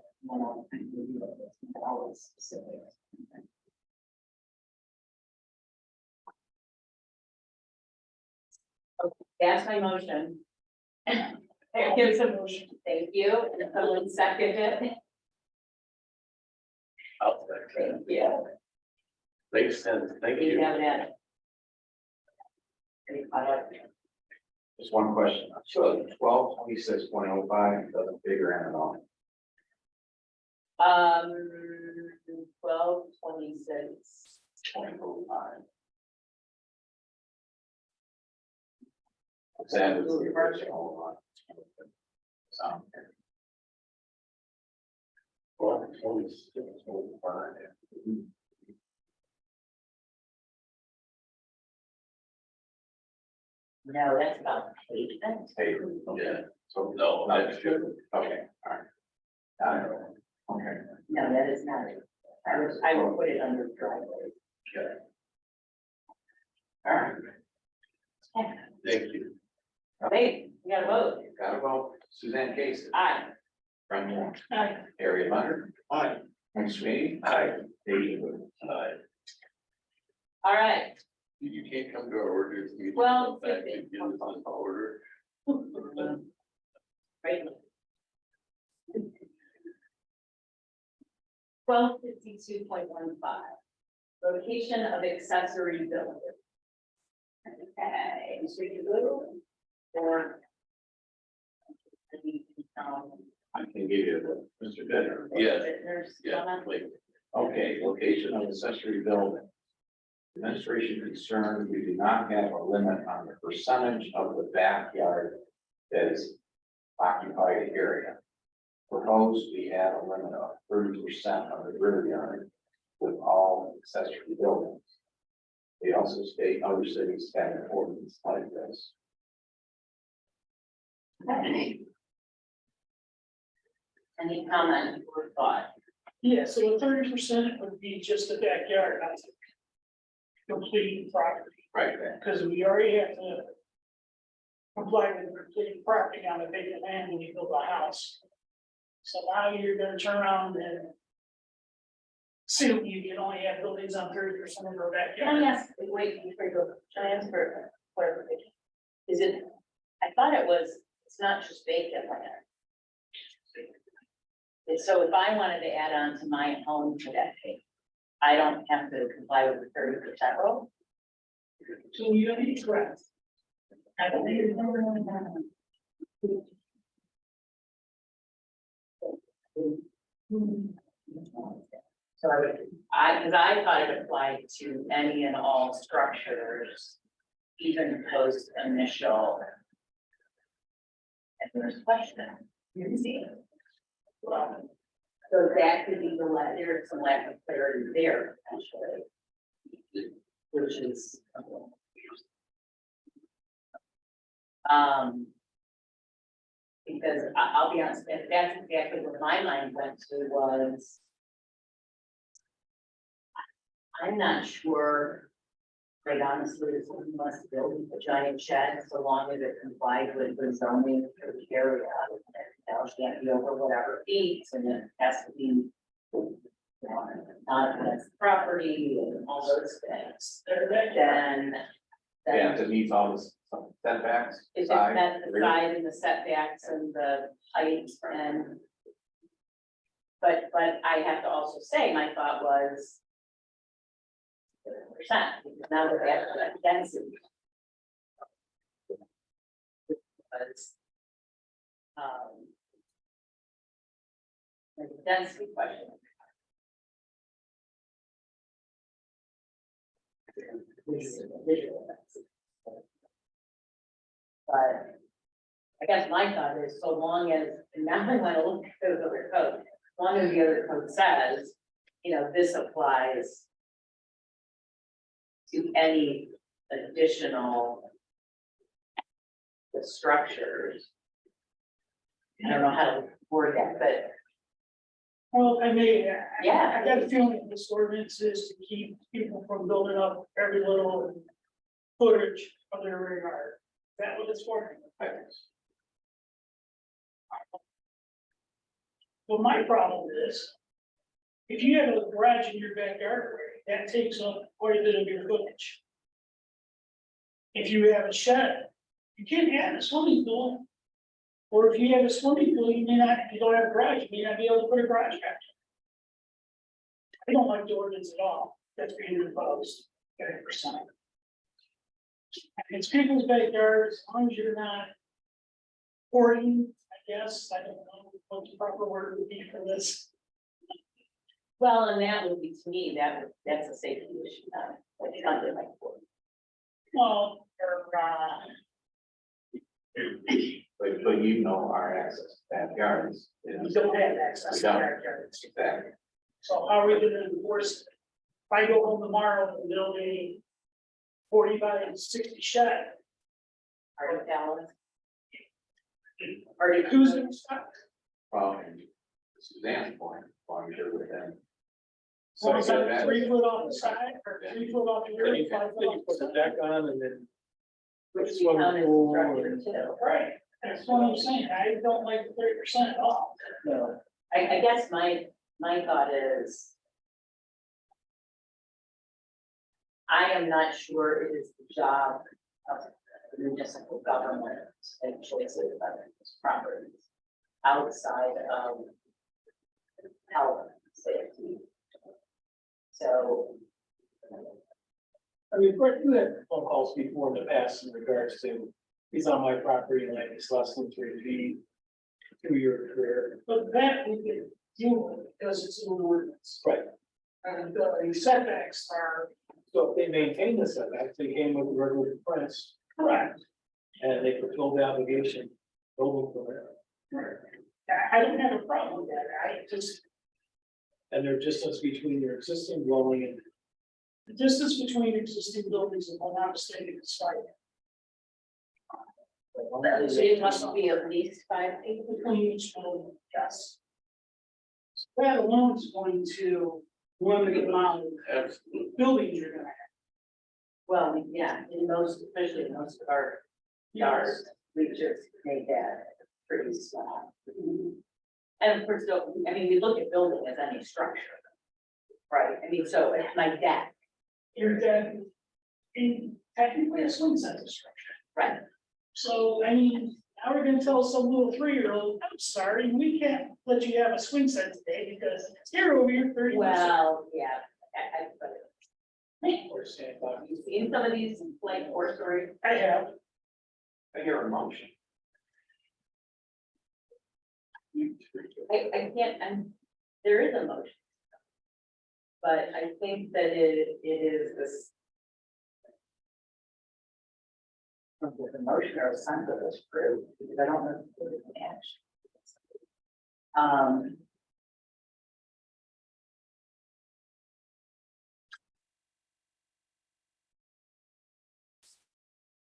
always specific. Okay, that's my motion. Here's a motion. Thank you. And someone second it. I'll second. Thank you. Makes sense. Thank You you. have that. Any other? just one question. Sure. 1226.05 doesn't figure in at all. 1226. 0.05. That was the original one. So, Well, 26.05. No, that's about pavement. hey, Yeah. so, No, that's good. okay, all right. Got it. Okay. No, that is not it. I will put it under driveway. Okay. All right. Thank you. Hey, we got a vote. Got to vote. Suzanne Case. Aye. Brendan Moore. Aye. Harry Leonard. Aye. Mike Sweeney. Aye. David Wood. Aye. All right. You can't come to our orders. meeting Well, back and give us an order. Right. 1252.15, location of accessory building. Okay, so you go or. I can give you the Mr. Bitter. Yes. There's Yeah, comment. wait. Okay, location of accessory building. Administration concerned, we do not have a limit on the percentage of the backyard that is occupied area. Proposed, we have a limit of 30% of the rear yard with all accessory buildings. They also state other cities have an ordinance like this. Okay. Any comment or thought? Yeah, so the 30% would be just the backyard, not the complete property, Right. because we already have to comply with the complete property on the vacant land when you build a house. So now you're gonna turn around and assume you can only have buildings on 30% of your Can I backyard. ask, wait, before you go, can I ask for clarification? Is it, I thought it was, it's not just vacant land. And so if I wanted to add on to my home today, I don't have to comply with the 30% rule? So you don't need to correct. I don't need So I would, because I thought it applied to any and all structures, even post initial. And there's a question, you see. So that could be the lack, there's some lack of clarity there, actually. Which is. Because I'll be honest, that's exactly what my mind went to was. I'm not sure, quite honestly, if someone wants to build a giant shed, so long as it complies with the zoning for the area. The house can't be over whatever feet, and it has to be. Not against the property and all those things, then. Yeah, it meets all the setbacks. It's just side, met the rear. side and the setbacks and the heights and. But I have to also say, my thought was. 30%, because now we're at that density. Was. The density question. Visual density. But I guess my thought is, so long as, and now I want to look at those other codes, as long as the other code says, you know, this applies to any additional structures. I don't know how to word that, but Well, I mean, yeah. I got a feeling this ordinance is to keep people from building up every little footage of their rear yard. Is that what it's for? Well, my problem is, if you have a garage in your backyard, that takes up quite a bit of your footage. If you have a shed, you can't add a swimming pool. Or if you have a swimming pool, you may not, if you don't have a garage, you may not be able to put a garage back. I don't like the ordinance at all, that's being imposed, 30%. It's people's backyards, as long as you're not hoarding, I guess, I don't know what the proper word would be for this. Well, and that would be, to me, that's a safety issue, like something like that. Well, But you know our access to backyards. we don't have access We to don't. backyards. Exactly. So how are we gonna enforce it? If I go home tomorrow and build a 40 by 60 shed, Are you balanced? who's gonna stop? From Suzanne's point, as long as you're within. So is that that- 3 foot off the side or 3 foot off the Then rear? you 5 foot off the put the side? deck on and then. Which we Swimming count as pool structure and- too. Right, that's what I'm saying, I don't like the 30% at all. No. I guess my thought is. I am not sure it is the job of the municipal government to make choices about its properties outside of health, safety. So, I mean, we had phone calls before in the past in regards to, he's on my property and it's less than 3 feet. 2-year career. But that we can deal with because it's in the ordinance. Right. And the setbacks are So if they maintain the setbacks, they came with a regular prints correct. and they fulfilled the obligation. Building permit. I don't have a problem with that, I just, And their distance between your existing dwelling and. the distance between existing buildings, if I'm not mistaken, is 5. so it must be at least 5 feet. Between each building, yes. that alone is going to limit the amount of Absolutely. buildings you're gonna have. Well, yeah, in most, especially in most of our yards, we just made that pretty small. And of course, I mean, we look at building as any structure. Right, I mean, so it's my deck, You're then in technically a swing center structure. right? So, I mean, now we're gonna tell some little 3-year-old, I'm sorry, we can't let you have a swing set today because you're over here 30%. Well, yeah, but Or sandbox. you've seen some of these like horse stories. I have, I hear a motion. I can't, there is a motion. But I think that it is this. The motion or some of this proof, because I don't know. If it's matched.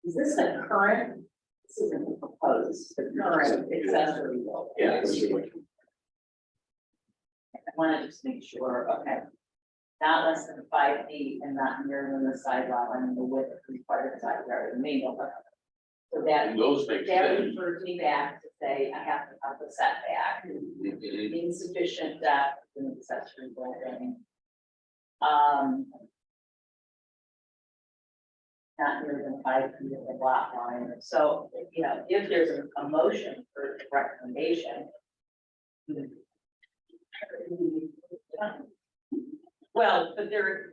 Is this the current? This isn't the proposed, the current accessory building. Yeah. I want to just make sure, okay. Not less than 5 feet and not nearer than the sidewalk and the width required of the side yard, the main building. So that, And those make that sense. refers me back to say I have to have the setback, insufficient depth in the accessory building. Not nearer than 5 feet of the lot line, so, you know, if there's a motion for recommendation. Well, but there,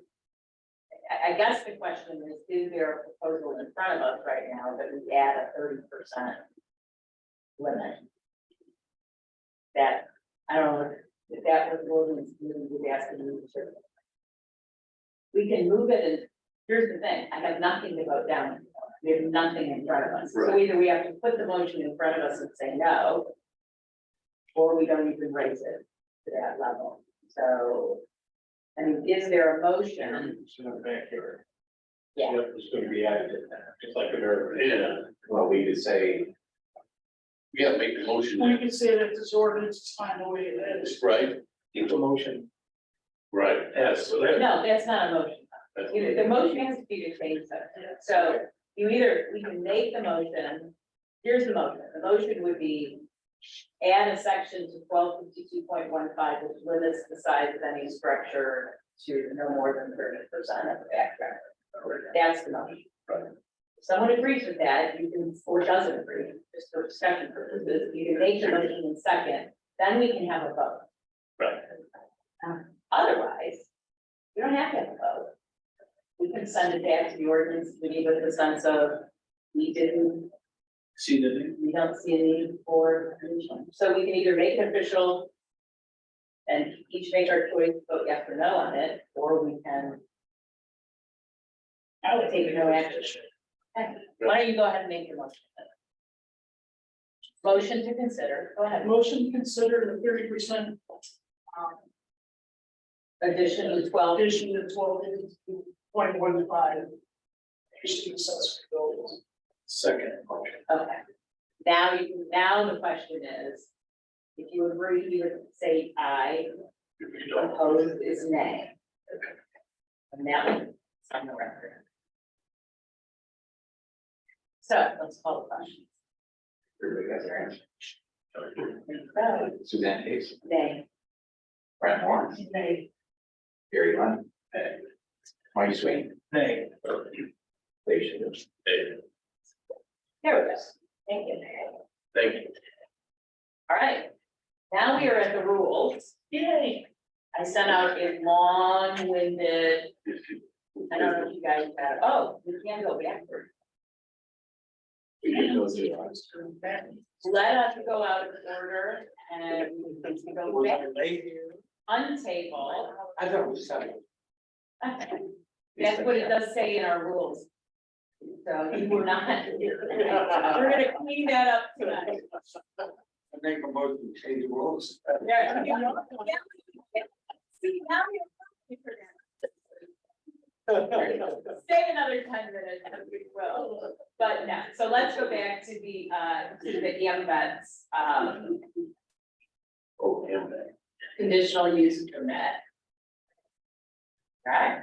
I guess the question is there a proposal in front of us right now that we add a 30% limit? That, I don't know if that was Williams, we would ask them to move it. We can move it, and here's the thing, I have nothing to vote down. We have nothing in front of us, so Right. either we have to put the motion in front of us and say no, or we don't even raise it to that level, so. I mean, is there a motion? It's in the backyard. Yeah. Yep, it's gonna be added, just like an urban. Yeah, Well, we could say, we gotta make the motion, we could say that this ordinance is fine the way it is. right? Keep the motion. Right, yes, so that, No, that's not a motion. that's. The motion has to be to change something. So you either, we can make the motion, here's the motion. The motion would be add a section to 1252.15, which limits the size of any structure to no more than 30% of the backyard. That's the motion. If someone agrees with that, you can, or doesn't agree, just for discussion purposes, you can make the motion in second, then we can have a vote. Right. Otherwise, we don't have to have a vote. We can send it back to the ordinance committee with the sense of, we don't see a need for permission. So we can either make it official and each make our choice, vote yes or no on it, or we can I would take no action. Okay, why don't you go ahead and make your motion? Motion to consider, go ahead. Motion to consider the 30%. Addition to 12. Addition to 12.15. Accessory buildings. Second motion. Okay. Now now the question is, if you agree, you would say aye, If you don't, opposed is nay. And now it's on the record. So let's call the question. everybody got their answer. So, Suzanne Case, nay. Brent Moore, Nay. Gary Lund, Mike Sweeney, Nay. Dave Schitter. hey, There we go. Thank you. thank you. All right. Now we are at the rules. Yay. I sent out a long-winded, I don't know if you guys had, oh, we can go backward. We did those two. Let us go out of order and we can go back, untable. I thought it was second. That's what it does say in our rules. So you were not, we're gonna clean that up tonight. I make a motion to change the rules. Yeah, you know, see, now you're. Stay another 10 minutes and we will, but no, so let's go back to the AMVets, Oh, damn conditional use permit. Right?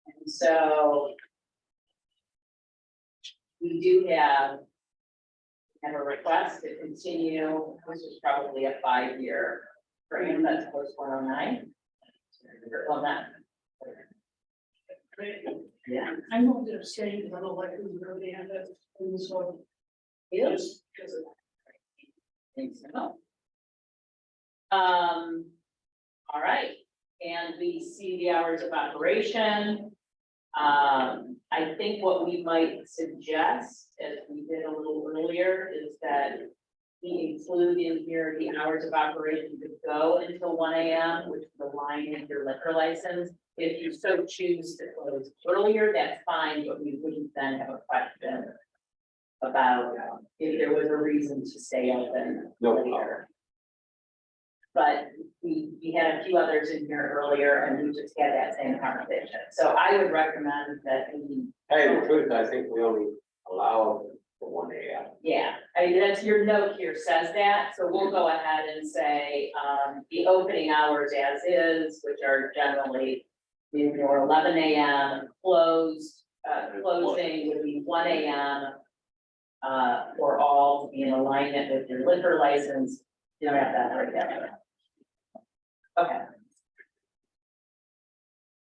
And so we do have a request to continue, this is probably a 5-year frame, that's post 109. Well, that. Yeah. I moved to abstain because I don't like who's really had that in this one. Yes. Because of Think so. All right, and we see the hours of operation. I think what we might suggest, as we did a little earlier, is that we include in here the hours of operation to go until 1 AM, which is aligned with your liquor license. If you so choose to close earlier, that's fine, but we wouldn't then have a question about if there was a reason to stay open later. But we had a few others in here earlier and we just had that same conversation. So I would recommend that we, Tell you the truth, I think we only allow for 1 AM. yeah, I mean, that's your note here says that. So we'll go ahead and say, the opening hours as is, which are generally, you know, 11 AM, closing would be 1 AM. For all to be in alignment with your liquor license. You don't have that right there. Okay.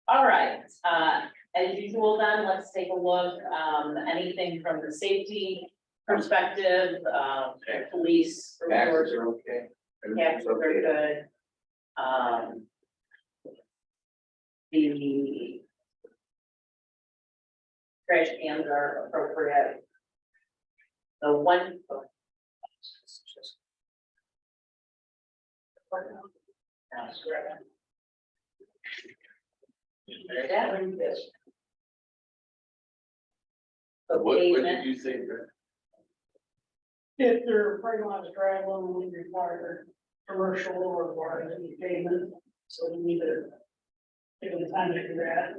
All right, as usual then, let's take a look, anything from the safety perspective, police. Taxes are okay. Taxes are good. The trash cans are appropriate. The one. The What pavement, did you say, Brett? if their parking lot is drivable, we require commercial or require any payment, so we need to. Give them time to do that,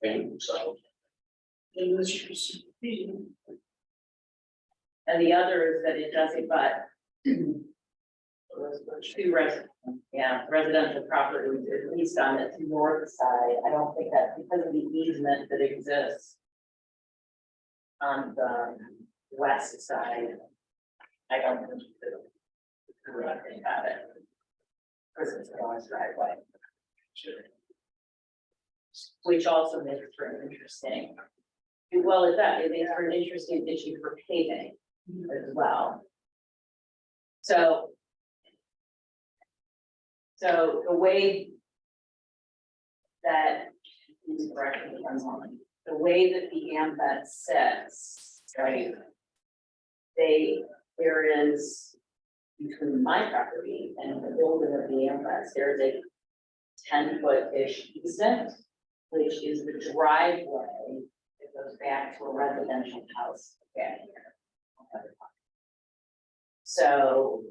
And so, and this is. and the other is that it doesn't, but. Residential properties, at least on the north side, I don't think that because of the easement that exists. On the west side. I don't think you could do anything about it. Because it's a long driveway. Which also makes for an interesting. Well, it makes for an interesting issue for paving as well. So the way that the way that the AMVET sits, right? There is between my property and the building of the AMVET, there is a 10-foot-ish easement, which is the driveway that goes back to a residential house back here. So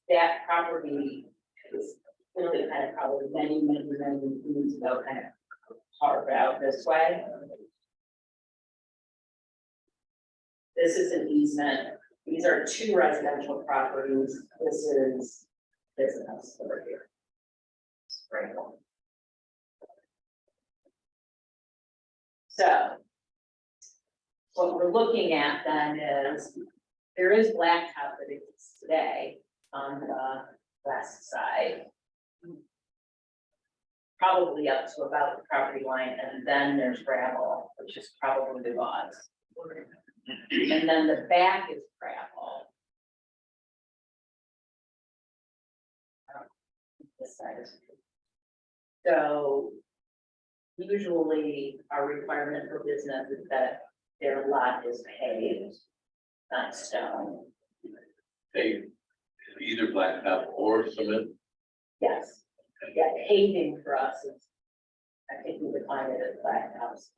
that property is clearly kind of probably many years ago, kind of carved out this way. This is an easement. These are 2 residential properties. This is business over here. Right. So what we're looking at then is there is blacktop that exists today on the west side. Probably up to about the property line, and then there's gravel, which is probably the laws. And then the back is gravel. This side is. So usually our requirement for business is that their lot is paved, not stone. hey, either blacktop or cement. Yes, yeah, paving for us is, I think we define it as black house.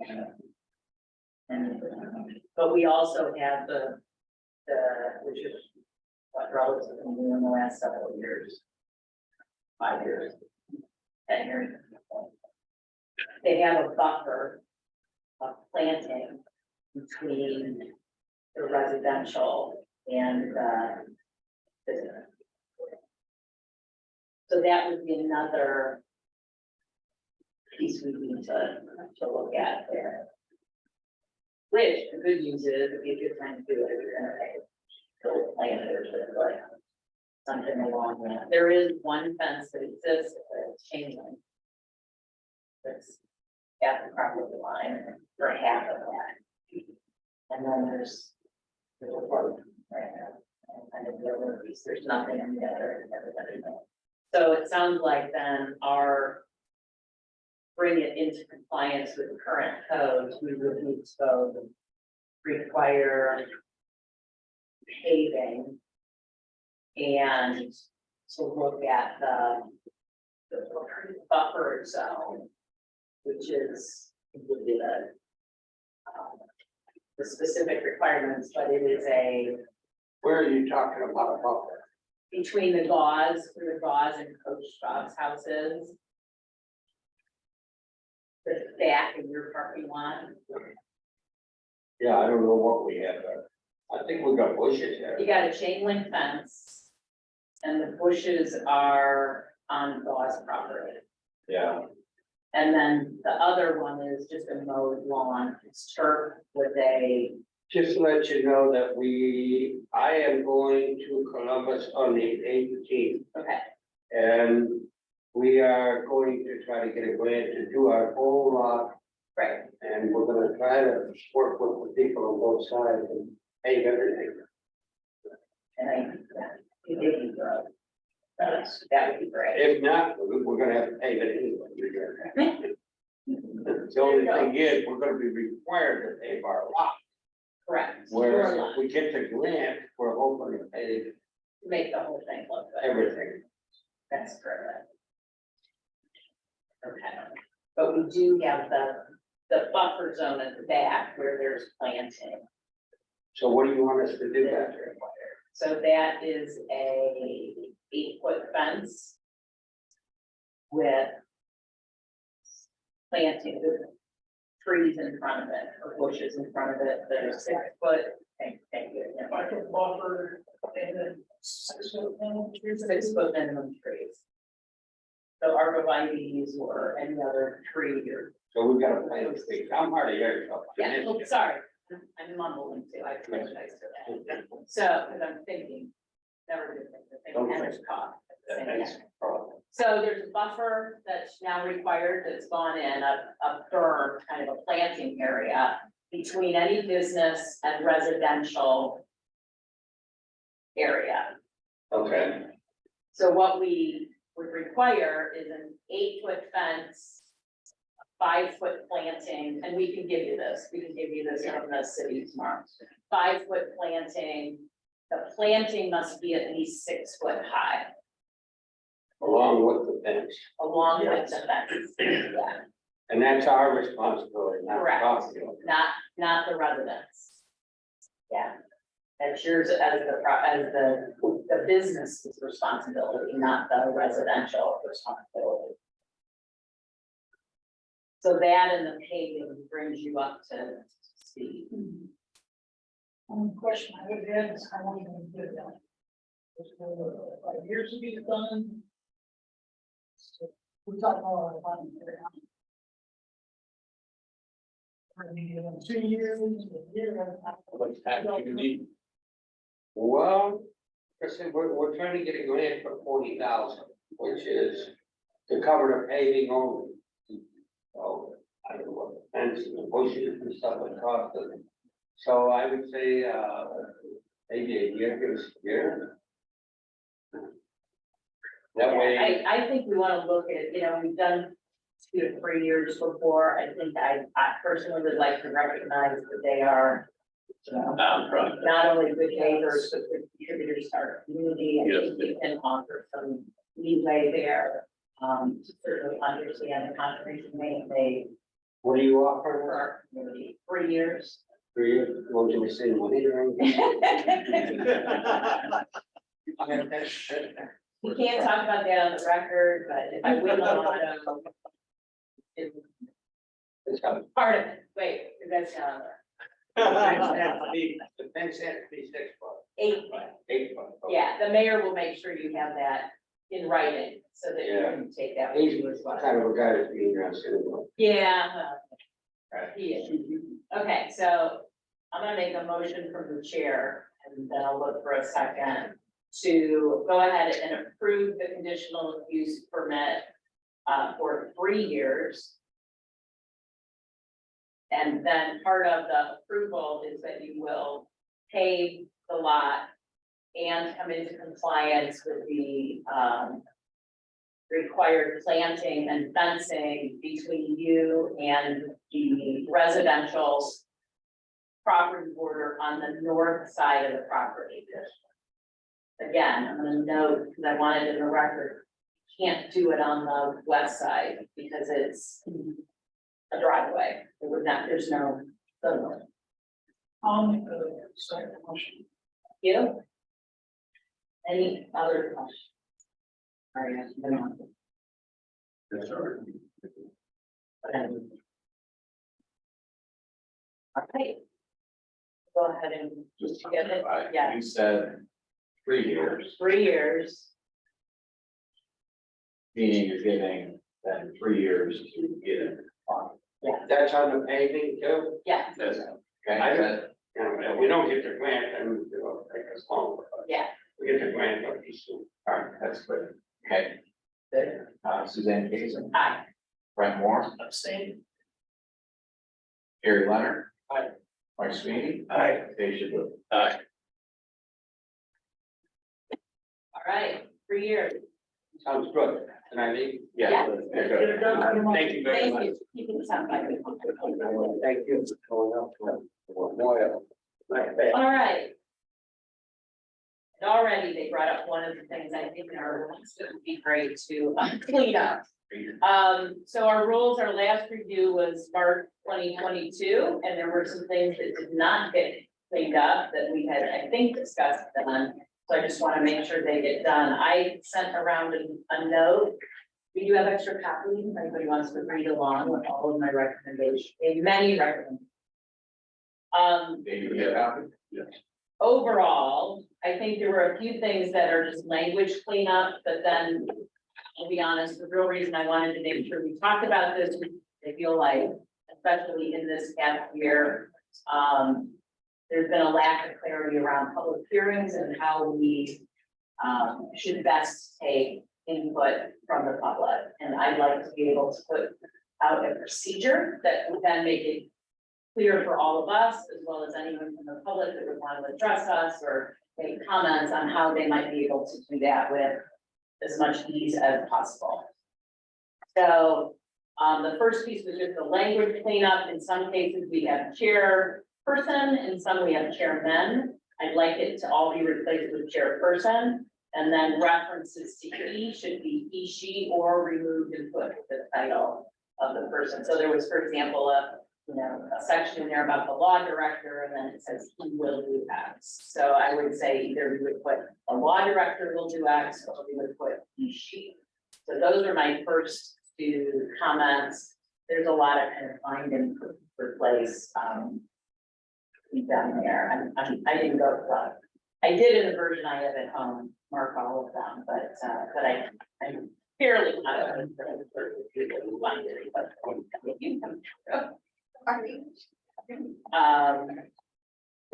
And, but we also have the, which is what relatively new in the last several years. 5 years, 10 years. They have a buffer of planting between the residential and business. So that would be another piece we need to look at there. Which, the good news is, if you're trying to do it, you're gonna pay. So plan it or like something along that. There is one fence that exists, it's chain link. That's at the property line for half of that. And then there's the road right now. And then the other piece, there's nothing in the other. So it sounds like then our bring it into compliance with the current codes, we would need to require paving and to look at the buffer zone, which is would be the specific requirements, but it is a Where are you talking about buffer? between the gauze and Coach Straub's houses. The back of your parking lot, Yeah, I don't know what we have there. I think we got bushes there. you got a chain link fence. And the bushes are on gauze property. Yeah. And then the other one is just a mowed lawn, it's turf with a, Just to let you know that I am going to Columbus on the 18th. okay, And we are going to try to get a grant to do our whole lot. right, And we're gonna try to work with the people on both sides and pave everything. and you did the road. That would be great. If not, we're gonna have to pave it anyway. The only thing is, we're gonna be required to pave our lot. Correct. Where Your if lot, we get the grant, we're hoping to pave to make the whole thing look good. everything. That's correct. Okay, but we do have the buffer zone at the back where there's planting. So what do you want us to do that? So that is a 8-foot fence. With planting with trees in front of it, or bushes in front of it, that are 6 foot. Thank you. Like a buffer and then 6 foot minimum trees. 6 foot minimum trees. So arborvitae's or any other tree or, So we've got to plant the trees. I'm hard to hear yourself. yeah, oh, sorry, I'm mumbling too, I apologize for that. So, because I'm thinking, never good thing, the thing has cough. at the same That's time. the problem. So there's a buffer that's now required, that's gone in, a berm, kind of a planting area between any business and residential area. Okay, So what we would require is an 8-foot fence, 5-foot planting, and we can give you this from the city tomorrow. 5-foot planting, the planting must be at least 6 foot high, along with the fence. along with the fence, yeah, And that's our responsibility, not Correct. the not the residents. Yeah, that's yours as the business's responsibility, not the residential responsibility. So that and the paving brings you up to speed. Question I would have is how long you did that? Was it 5 years to be done? So we talked about a time here. I mean, 2 years, a year. What's happening, you need, Well, listen, we're trying to get a grant for 40,000, which is to cover the paving only. So, I don't know what the fence and the bushes and stuff would cost us. So I would say, maybe a year, give us a year. That way, I think we wanna look at, we've done 2 to 3 years before. I think I personally would like to recognize that they are, not only good neighbors, but good contributors to our community. And Yes. we can offer some leeway there, to certainly understand the contribution they made what do you for offer? our community. 3 years. 3 years, won't you say money or anything? We can't talk about that on the record, but if I win a lot of. It's part of it, wait, that's not on there. The fence has to be 6 foot, 8 foot. 8 foot. Yeah, the mayor will make sure you have that in writing, so that you can take that with you as well. Kind of a guy that's being dressed in. Yeah. Right. He is. Okay, so I'm gonna make a motion from the chair, and then I'll look for a second to go ahead and approve the conditional use permit for 3 years. And then part of the approval is that you will pave the lot and come into compliance with the required planting and fencing between you and the residential property border on the north side of the property. Again, I'm gonna note, because I wanted it in the record, can't do it on the west side because it's a driveway. It would not, there's no. I'll make a second motion. You? Any other questions? All right, I'm gonna- That's all right. Okay. Go ahead and Just to get it, clarify, yeah, you said 3 years, 3 years, meaning you're giving them 3 years to get it on. That's on the paving too? yeah, That's, okay, I don't- that- You know, if we don't get the grant, then it'll take us longer. But yeah. We get the grant, it'll be soon. all right, that's good. Okay. Suzanne Casey, Aye. Brent Moore, Abstain. Gary Leonard. Aye. Mike Sweeney. Aye. Dave Shaboo. Aye. All right, 3 years. Sounds good. Can I leave? Yeah. Okay, good. Thank you very Thank much. you. You can stop by. Thank you for going up. All right. And already they brought up one of the things I think are rules that would be great to clean up. So our rules, our last review was March 2022, and there were some things that did not get cleaned up that we had, I think, discussed them. So I just want to make sure they get done. I sent around a note. We do have extra copies, if anybody wants to read along with all of my recommendations, many recommendations. Dave, you get a copy? Overall, I think there were a few things that are just language cleanup, but then, I'll be honest, the real reason I wanted to make sure we talked about this, I feel like, especially in this past year, there's been a lack of clarity around public hearings and how we should best take input from the public. And I'd like to be able to put out a procedure that would then make it clear for all of us, as well as anyone from the public that would want to address us or make comments on how they might be able to do that with as much ease as possible. So, the first piece was just the language cleanup. In some cases, we have chairperson, in some we have chairman. I'd like it to all be replaced with chairperson. And then references to he should be he, she, or removed and put with the title of the person. So there was, for example, a section in there about the law director, and then it says he will do X. So I would say either we would put a law director will do X, or we would put he, she. So those are my first two comments. There's a lot of kind of find and replace down there. I didn't go to that. I did in the version I have at home, mark all of them, but I'm fairly confident that the first few that we wanted, but you come through.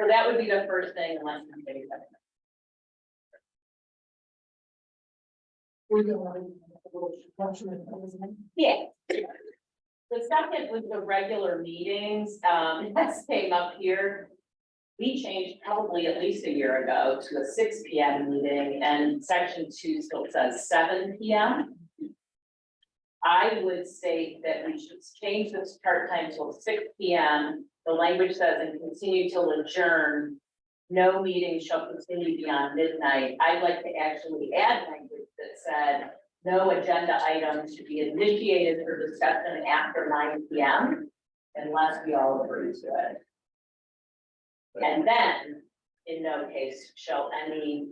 So that would be the first thing, unless anybody has yeah. The second was the regular meetings, that came up here. We changed probably at least a year ago to a 6 p.m. meeting, and section 2 still says 7 p.m. I would say that we should change the start time till 6 p.m. The language says and continue till adjourn. No meeting shall continue beyond midnight. I'd like to actually add language that said no agenda items should be initiated for discussion after 9 p.m. unless we all agree to it. And then, in no case shall any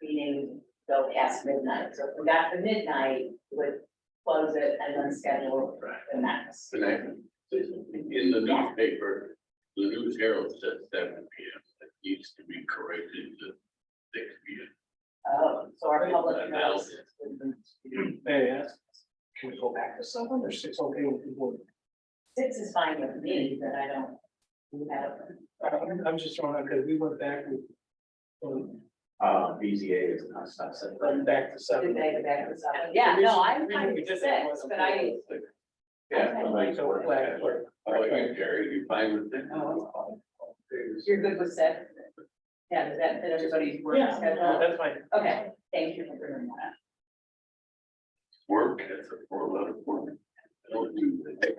meeting go past midnight. So if we got to midnight, we would close it and then schedule the next. The next, in the newspaper, the News Herald said 7 p.m. That needs to be corrected to 6 p.m. Oh, so our public Analysis. notice. May I ask, can we go back to 7 or 6 okay with people? 6 is fine with me, but I don't. Have. I'm just throwing out, because we went back and. BZA is not stuff. Went back to Did 7. they go back to 7? Yeah, no, I'm fine with 6, but I. Yeah, Okay. somebody's So working. flag, or- How about you, Jerry? You fine with it? You're good with 6? Yeah, does that fit everybody's work Yeah. schedule? That's fine. Okay, thank you for bringing that Work, it's a 4-letter word. I don't do that.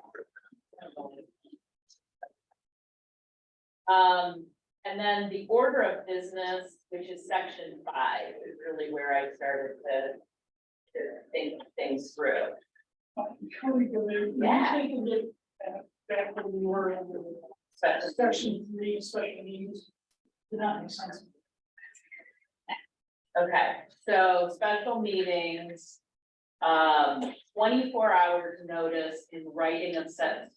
up. And then the order of business, which is section 5, is really where I started to think things through. Before we go there, Yeah. take a look back when we were in the Special section 3, special meetings. Did not make sense. Okay, so special meetings, 24 hours notice in writing of such.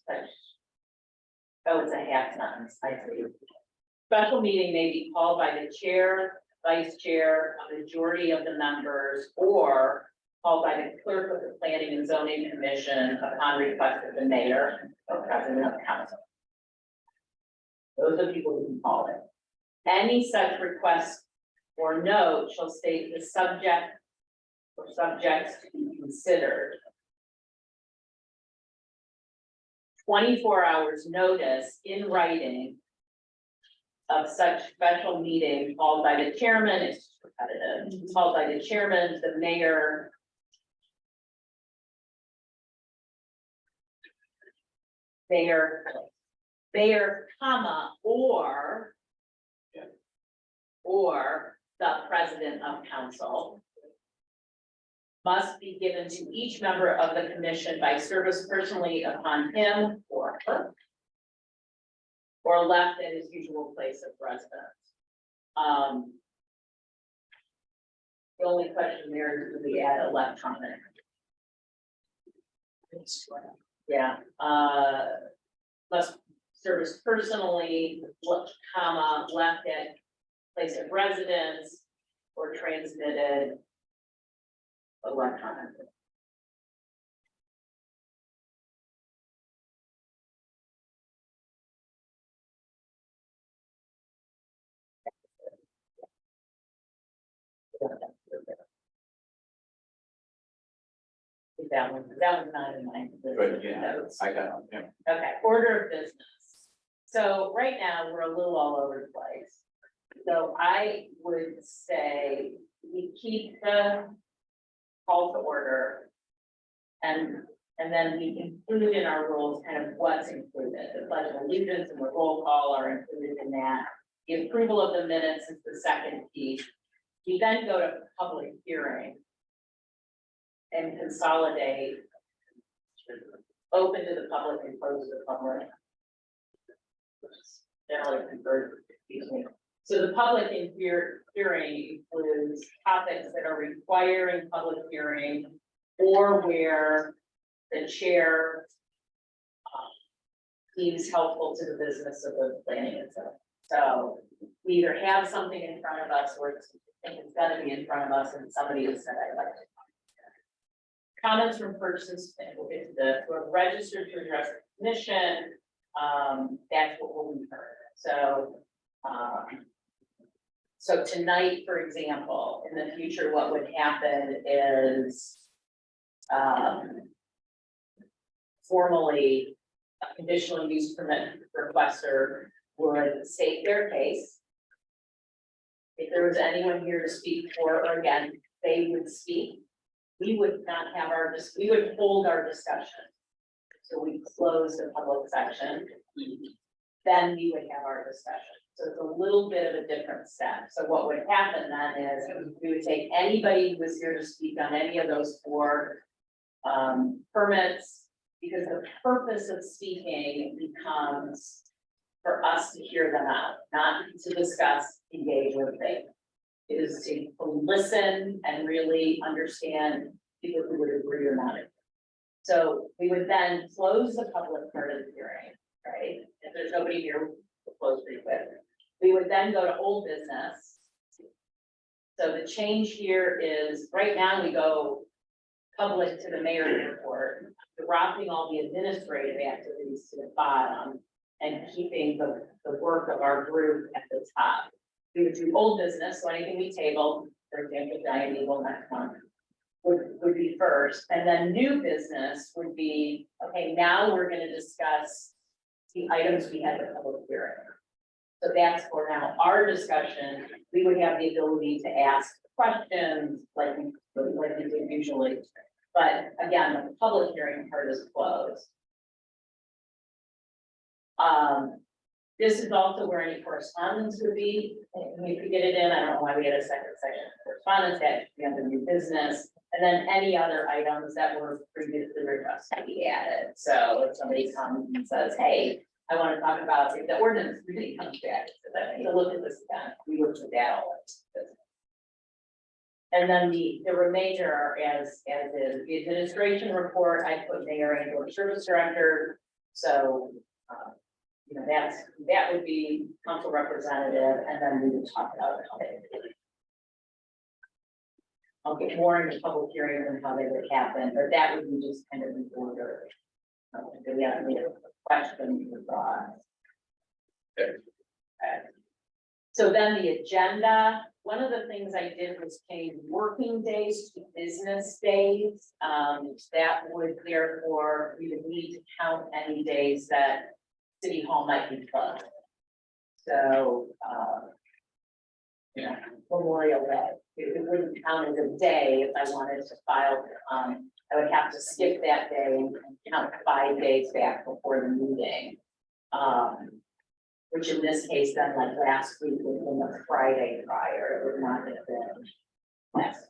Oh, it's a half sentence, I see. Special meeting may be called by the chair, vice chair, a majority of the members, or called by the clerk of the planning and zoning commission upon request of the mayor or president of council. Those are the people who can call it. Any such request or note shall state the subject or subjects to be considered. 24 hours notice in writing of such special meeting called by the chairman, it's repetitive, called by the chairman, the mayor. Mayor, comma, or the president of council must be given to each member of the commission by service personally upon him or her, or left at his usual place of residence. The only question there is, do we add electronic? Yeah, must service personally, comma, left at place of residence or transmitted electronically. That was not in my. But yeah, notes. I got it, yeah. Okay, order of business. So right now, we're a little all over the place. So I would say we keep the call to order. And then we include in our rules kind of what's included. The pledge of allegiance and the roll call are included in that. The approval of the minutes is the second piece. We then go to public hearing. And consolidate. Open to the public and close to the public. Generally convert, excuse me. So the public hearing includes topics that are requiring public hearing or where the chair deems helpful to the business of the planning itself. So we either have something in front of us or think it's gotta be in front of us and somebody has said, I'd like to. Comments from persons, and we'll get to the, who are registered to address the commission, that's what will be heard. So tonight, for example, in the future, what would happen is formally, a conditional use permit requester would state their case. If there was anyone here to speak for or against, they would speak. We would not have we would hold our discussion. So we close the public section. Then we would have our discussion. So it's a little bit of a different step. So what would happen then is we would take anybody who was here to speak on any of those 4 permits. Because the purpose of speaking becomes for us to hear them out, not to discuss, engage with them. Is to listen and really understand people who would agree or not. So we would then close the public part of the hearing, right? If there's nobody here, we'll close pretty quick. We would then go to old business. So the change here is, right now we go public to the mayor's report, dropping all the administrative activities to the bottom and keeping the work of our group at the top. We would do old business, so anything we tabled, for example, Giant Eagle next month, would be first, and then new business would be, okay, now we're gonna discuss the items we had at the public hearing. So that's for now, our discussion, we would have the ability to ask questions like we do usually. But again, the public hearing part is closed. This is also where any correspondence would be, and we could get it in, I don't know why we had a second section of correspondence, that should be under new business. And then any other items that were previously requested to be added, so if somebody comes and says, hey, I want to talk about if the ordinance really comes back, so I need to look at this again, we would do that all. And then the remainder are as is, the administration report, I put mayor and or service director, so. You know, that would be council representative, and then we would talk about it. I'll get more into public hearings and how they would happen, but that would be just kind of the order. Do we have any questions or thoughts? Okay. So then the agenda, one of the things I did was change working days to business days. That would therefore, we would need to count any days that City Hall might be closed. So, yeah, Memorial Day, it wouldn't count as a day if I wanted to file, I would have to skip that day and count 5 days back before the meeting. Which in this case, then like last week would have been the Friday prior, it would not have been last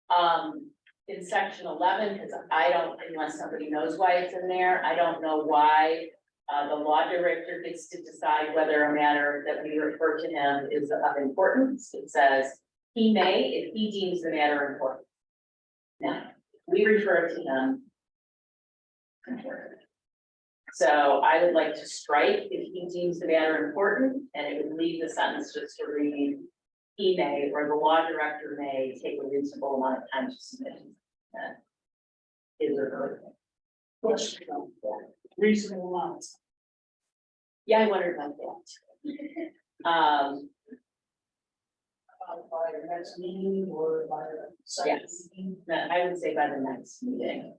Monday. In section 11, because I don't, unless somebody knows why it's in there, I don't know why the law director gets to decide whether a matter that we refer to him is of importance. It says he may, if he deems the matter important. Now, we refer to him important. So I would like to strike if he deems the matter important, and it would leave the sentence just to read, he may, or the law director may take a reasonable amount of time to submit. Is there her? Question, reasonable amounts. Yeah, I wondered about that. By the next meeting or by the second Yes. meeting. I would say by the next meeting.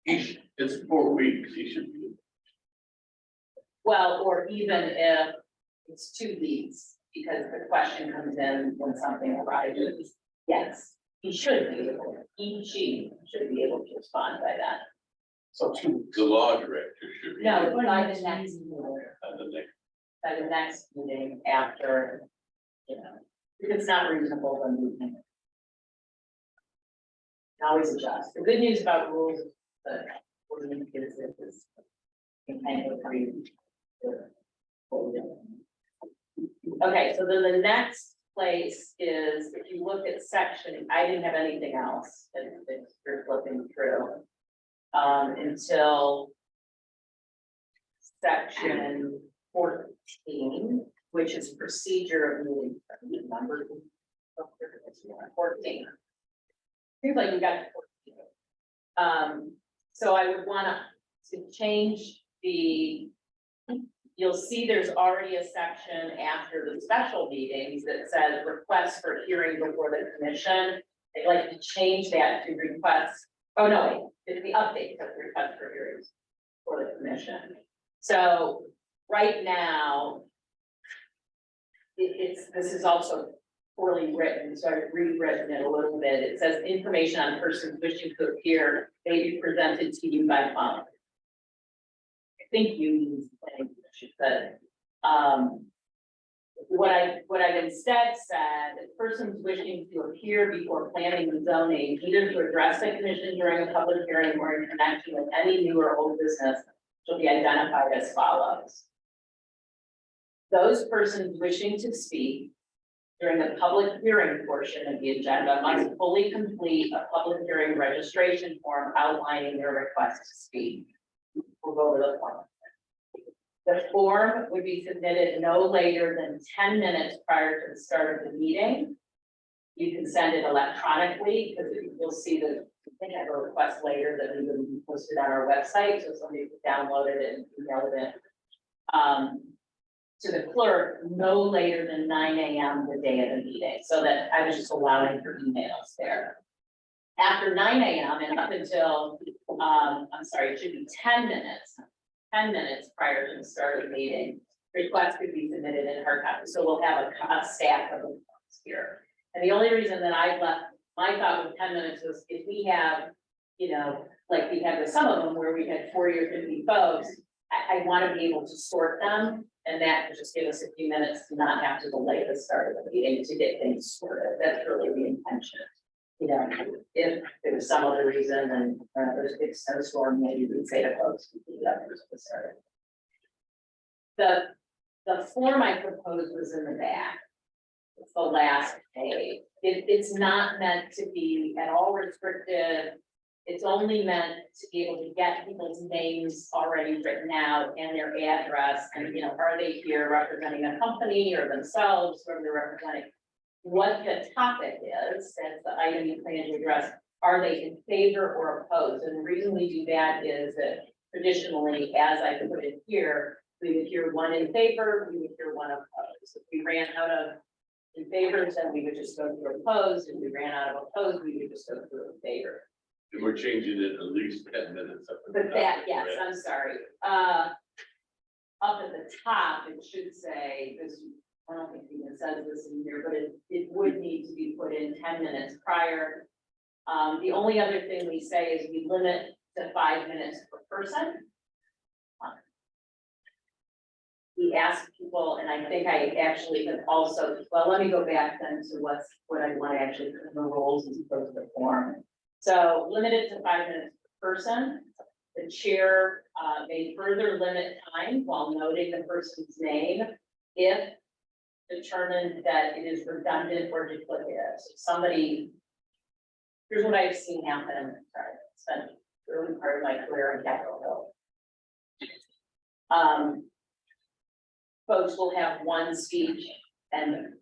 It's 4 weeks, he should be. Well, or even if it's 2 weeks, because the question comes in when something arises. Yes, he should be able, she should be able to respond by that. So 2 weeks. The law director should be. No, by the next meeting, The next. by the next meeting after, you know, if it's not reasonable, then we can always adjust. The good news about rules, the ordinance is you kind of agree. Okay, so then the next place is, if you look at section, I didn't have anything else that you're flipping through. Until section 14, which is procedure of meeting. Number 14. Seems like we got 14. So I would want to change the, you'll see there's already a section after the special meetings that says request for hearing before the commission. I'd like to change that to request, oh no, wait, it's the update of request for hearings for the commission. So right now, this is also poorly written, so I've rewritten it a little bit. It says information on persons wishing to appear may be presented to you by phone. I think you use planning commission, but what I've instead said, persons wishing to appear before planning and zoning, either to address the commission during a public hearing or in connection with any new or old business, shall be identified as follows. Those persons wishing to speak during the public hearing portion of the agenda must fully complete a public hearing registration form outlining their request to speak. We'll go over the form. The form would be submitted no later than 10 minutes prior to the start of the meeting. You can send it electronically, because you'll see that, I think I have a request later that we will be posted on our website, so somebody can download it and email it in. To the clerk, no later than 9 AM the day of the meeting, so that I was just allowing for emails there. After 9 AM and up until, I'm sorry, it should be 10 minutes. 10 minutes prior to the start of the meeting, requests could be submitted in hard copy, so we'll have a stack of them here. And the only reason that I left, my thought with 10 minutes was if we have, you know, like we had with some of them where we had 40 or 50 folks, I want to be able to sort them, and that would just give us a few minutes to not have to delay the start of the meeting to get things sorted. That's really the intention. You know, if there was some other reason and there's a big snowstorm, maybe we'd say to folks, we do that first to start. The form I proposed was in the back. It's the last page. It's not meant to be at all restrictive. It's only meant to be able to get people's names already written out and their address, and, you know, are they here representing a company or themselves, or they're representing what the topic is, as the item you plan to address. Are they in favor or opposed? And the reason we do that is that traditionally, as I put it here, we would hear one in favor, we would hear one opposed. If we ran out of in favors, then we would just go through opposed. If we ran out of opposed, we would just go through in favor. And we're changing it at least 10 minutes. Up at the But that, top. yes, I'm sorry. Up at the top, it should say, this, I don't think it even says this in here, but it would need to be put in 10 minutes prior. The only other thing we say is we limit to 5 minutes per person. We ask people, and I think I actually have also, well, let me go back then to what I want to actually put in the rules as opposed to the form. So limited to 5 minutes per person. The chair may further limit time while noting the person's name if determined that it is redundant or duplicative. So somebody, here's what I've seen happen. Sorry, I spent the early part of my career in Capitol Hill. Folks will have one speech and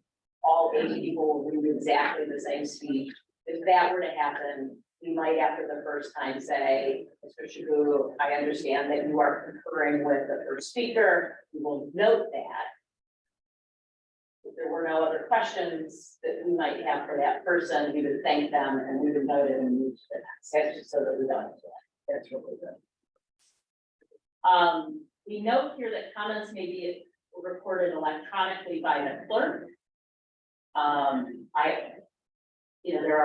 all 80 people will do exactly the same speech. If that were to happen, we might, after the first time, say, Mr. Shagu, I understand that you are concurring with the first speaker. We will note that. If there were no other questions that we might have for that person, we would thank them and we would note it and move to the next. That's just so that we don't do that. That's really good. We note here that comments may be recorded electronically by the clerk. You know, there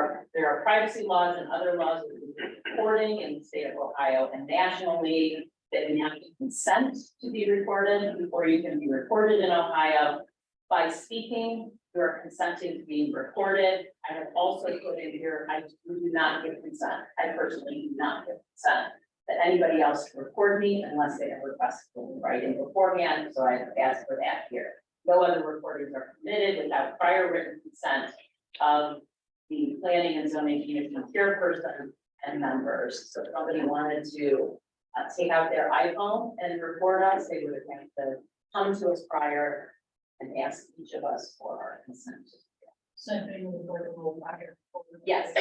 are privacy laws and other laws with recording in the state of Ohio and nationally that you have to consent to be recorded before you can be recorded in Ohio. By speaking, you are consenting to being recorded. I have also put in here, I do not give consent. I personally do not give consent that anybody else can record me unless they have requested in writing beforehand, so I have asked for that here. No other recordings are permitted without prior written consent of the planning and zoning commission chairperson and members. So if somebody wanted to take out their iPhone and record us, they would have to come to us prior and ask each of us for our consent. Same thing with the board of rule. Yes.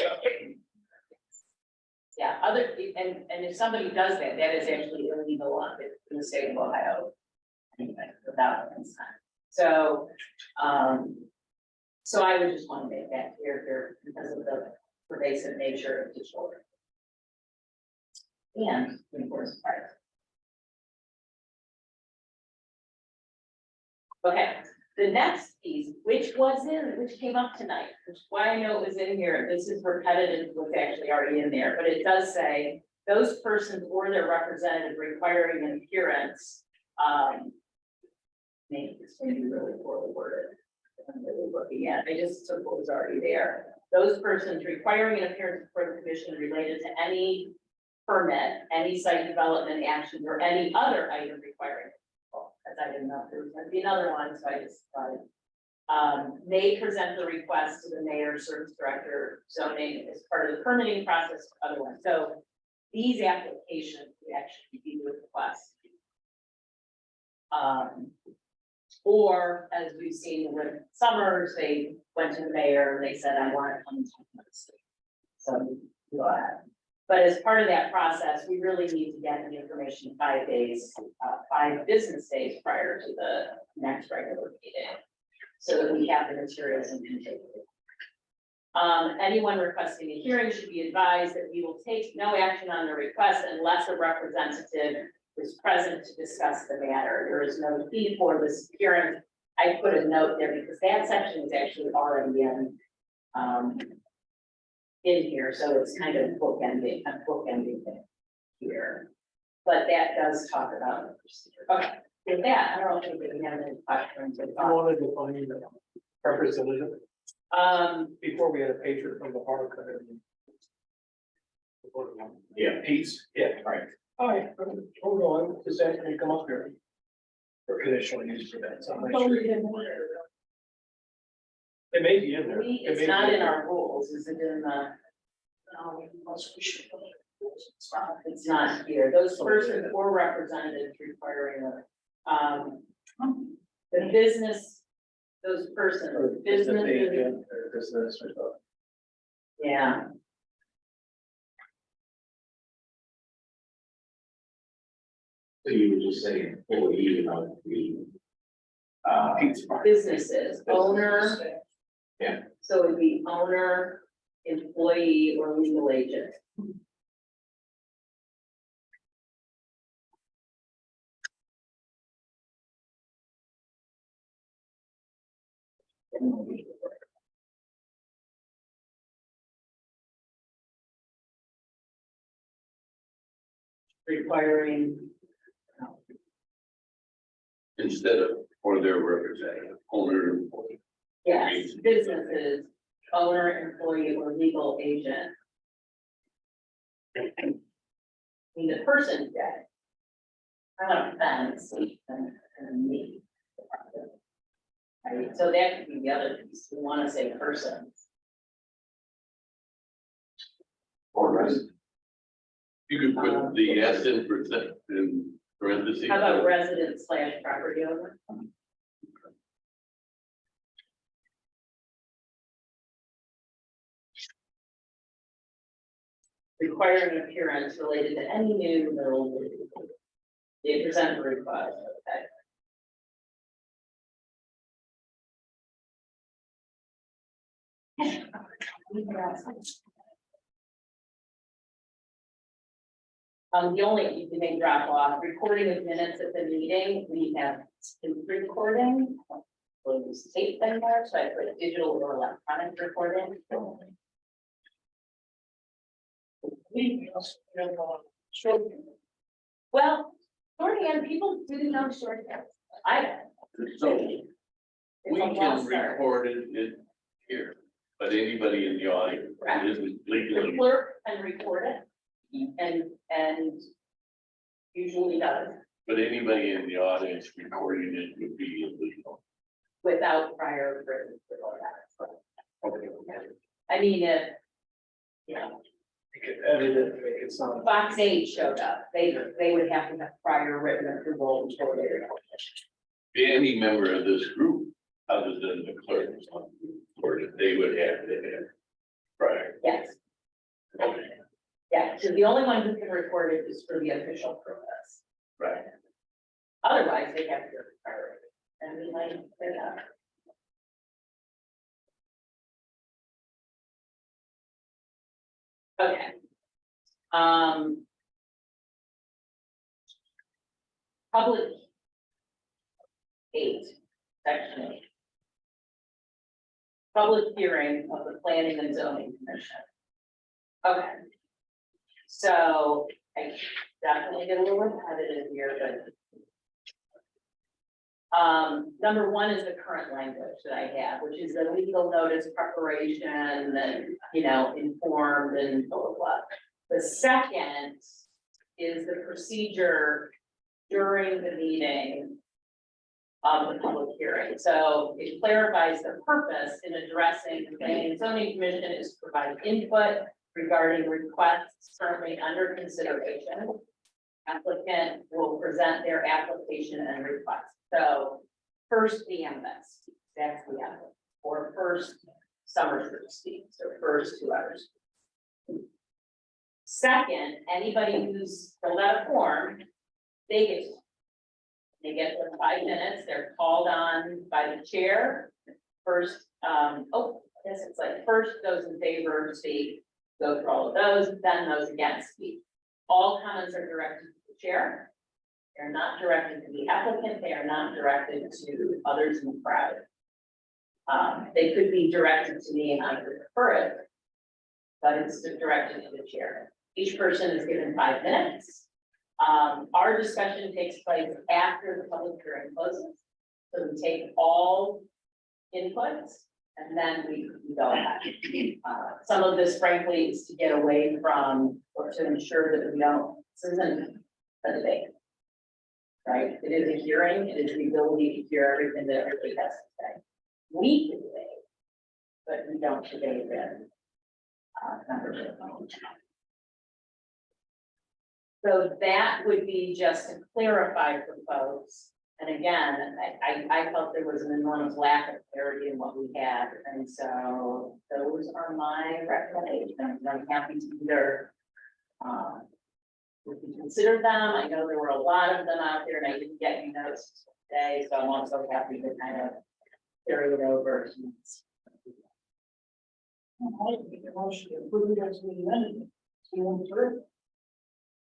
Yeah, and if somebody does that, that is actually illegal in the state of Ohio. Anyway, without consent. So, so I would just want to make that clear here because of the pervasive nature of digital. And of course, prior. Okay, the next piece, which came up tonight, which is why I know it was in here, this is repetitive, what's actually already in there, but it does say those persons or their representative requiring an appearance. Maybe this may be really poorly worded. I'm really looking at, I just took what was already there. Those persons requiring an appearance before the commission related to any permit, any site development actions, or any other item requiring. As I didn't know if there was going to be another one, so I just thought may present the request to the mayor, service director, zoning as part of the permitting process or otherwise. So these applications would actually be requests Or as we've seen with Summers, they went to the mayor and they said, I want to come to this. So, go ahead. But as part of that process, we really need to get the information 5 days, 5 business days prior to the next regular meeting. So that we have the materials and can take it. Anyone requesting a hearing should be advised that we will take no action on the request unless a representative is present to discuss the matter. There is no fee for this hearing. I put a note there because that section is actually already in here, so it's kind of bookending here. But that does talk about the procedure. Okay, with that, I don't know if anybody has any questions or I thoughts. wanted to find the representative before we had a patron from the park. Yeah. Pete's, yeah, right. Hi, oh no, does that actually come up here? For conditional use for that, so I'm not sure. It may be in there. It may It's be not in there. our rules, is it in the? It's not here, those persons or representatives requiring the business, those persons, business, Business or the. yeah. So you were just saying, employee of the. Pizza Bar. Businesses, owner. Yeah. So it would be owner, employee, or legal agent. Requiring, Instead of, or their representative, owner, employee. yes, businesses, owner, employee, or legal agent. I mean, the person dead. I want fence and me. Right, so that could be the other piece, we want to say person. Or resident. You could put the S in percent in parentheses. How about resident / property owner? Requiring an appearance related to any new middle. They present a request, okay. The only, you may drop off, recording of minutes at the meeting, we have recording. We'll use tape in there, so I put digital or electronic recording. Well, shorthand, people didn't know shorthand. I don't. So It's we a can lost art. record it here, but anybody in the audience Correct. isn't The legally. clerk can record it and usually does But anybody in the audience recording it would be illegal. without prior written approval. Okay. I mean, if, you know, You could edit it, make it sound. Fox 8 showed up, they would have to have prior written approval before they record it. Any member of this group, other than the clerk, or they would have to have. Right. Yes, Okay. yeah, so the only one who can record it is for the official purpose. Right. Otherwise, they have to require it. And we might say that. Okay. Public. 8, section 8. Public hearing of the Planning and Zoning Commission. Okay. So I definitely get a little repetitive here, but. Number 1 is the current language that I have, which is the legal notice preparation and, you know, informed and blah, blah, blah. The second is the procedure during the meeting of the public hearing. So it clarifies the purpose in addressing the Planning and Zoning Commission is to provide input regarding requests currently under consideration. applicant will present their application and request. So first the MS, that's the applicant, or first Summersford speaks, or first whoever's. Second, anybody who's filled out a form, they get their 5 minutes, they're called on by the chair. First, I guess it's like first those in favor speak, go through all of those, then those against speak. All comments are directed to the chair. They're not directed to the applicant, they are not directed to others in the crowd. They could be directed to me and I would prefer it, but it's directed to the chair. Each person is given 5 minutes. Our discussion takes place after the public hearing closes. So we take all inputs and then we go ahead. Some of this frankly is to get away from, or to ensure that we don't, this isn't a debate. Right? It is a hearing, it is the ability to hear everything that everybody has to say. We can debate, but we don't debate in membership. So that would be just to clarify for folks. And again, I felt there was an enormous lack of clarity in what we had. And so those are my recommendations. I'm happy to either we can consider them. I know there were a lot of them out there and I didn't get any notes today, so I'm also happy to kind of carry it over. I make a motion to approve it as amended. You want to?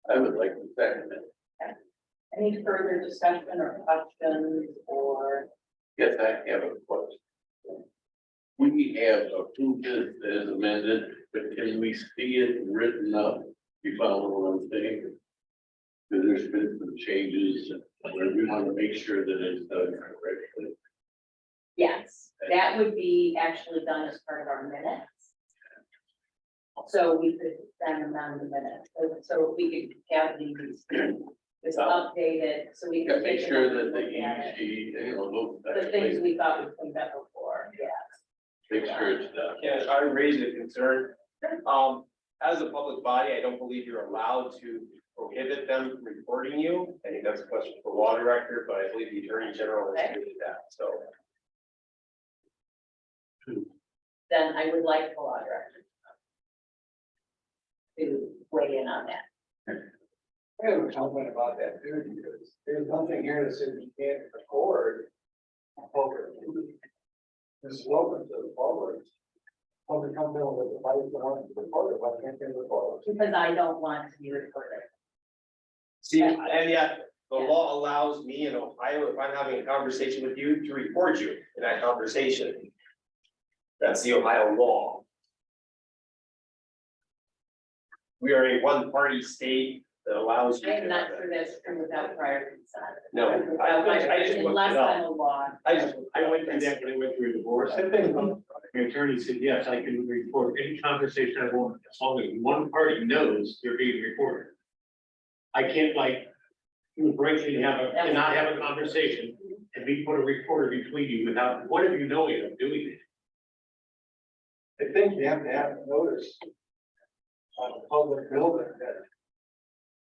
I would like to second it. Any further discussion or questions or? Yes, I have a question. We have approved this as amended, but can we see it written up? You follow what I'm saying? Because there's been some changes, and we want to make sure that it's done correctly. Yes, that would be actually done as part of our minutes. So we could then amend the minutes, so we could have these updated, so we Yeah, can. make take sure another that the look at it. EG, look. The things we thought we cleaned up before, yeah. Make sure it's done. Yeah, I raised a concern. As a public body, I don't believe you're allowed to prohibit them from reporting you. I think that's a question for the law director, but I believe the attorney general has stated that, so. Then I would like the law director to weigh in on that. I have a comment about that too, because there's nothing here that says you can't record. Poker. This is open to the public. Public comes in with the device that wants to record it, why can't they record it? Because I don't want to be recorded. See, and yet the law allows me in Ohio, if I'm having a conversation with you, to record you in that conversation. That's the Ohio law. We are a one-party state that allows you. I am to not have sure that's true without prior consent. No, I just looked Unless it up. I'm a law. I went through that when I went through a divorce. I think, My attorney said, yes, I can record any conversation I want, as long as one party knows they're being recorded. I can't like, you break and not have a conversation and we put a recorder between you without, one of you knowing I'm doing it. I think you have to have a notice on a public building that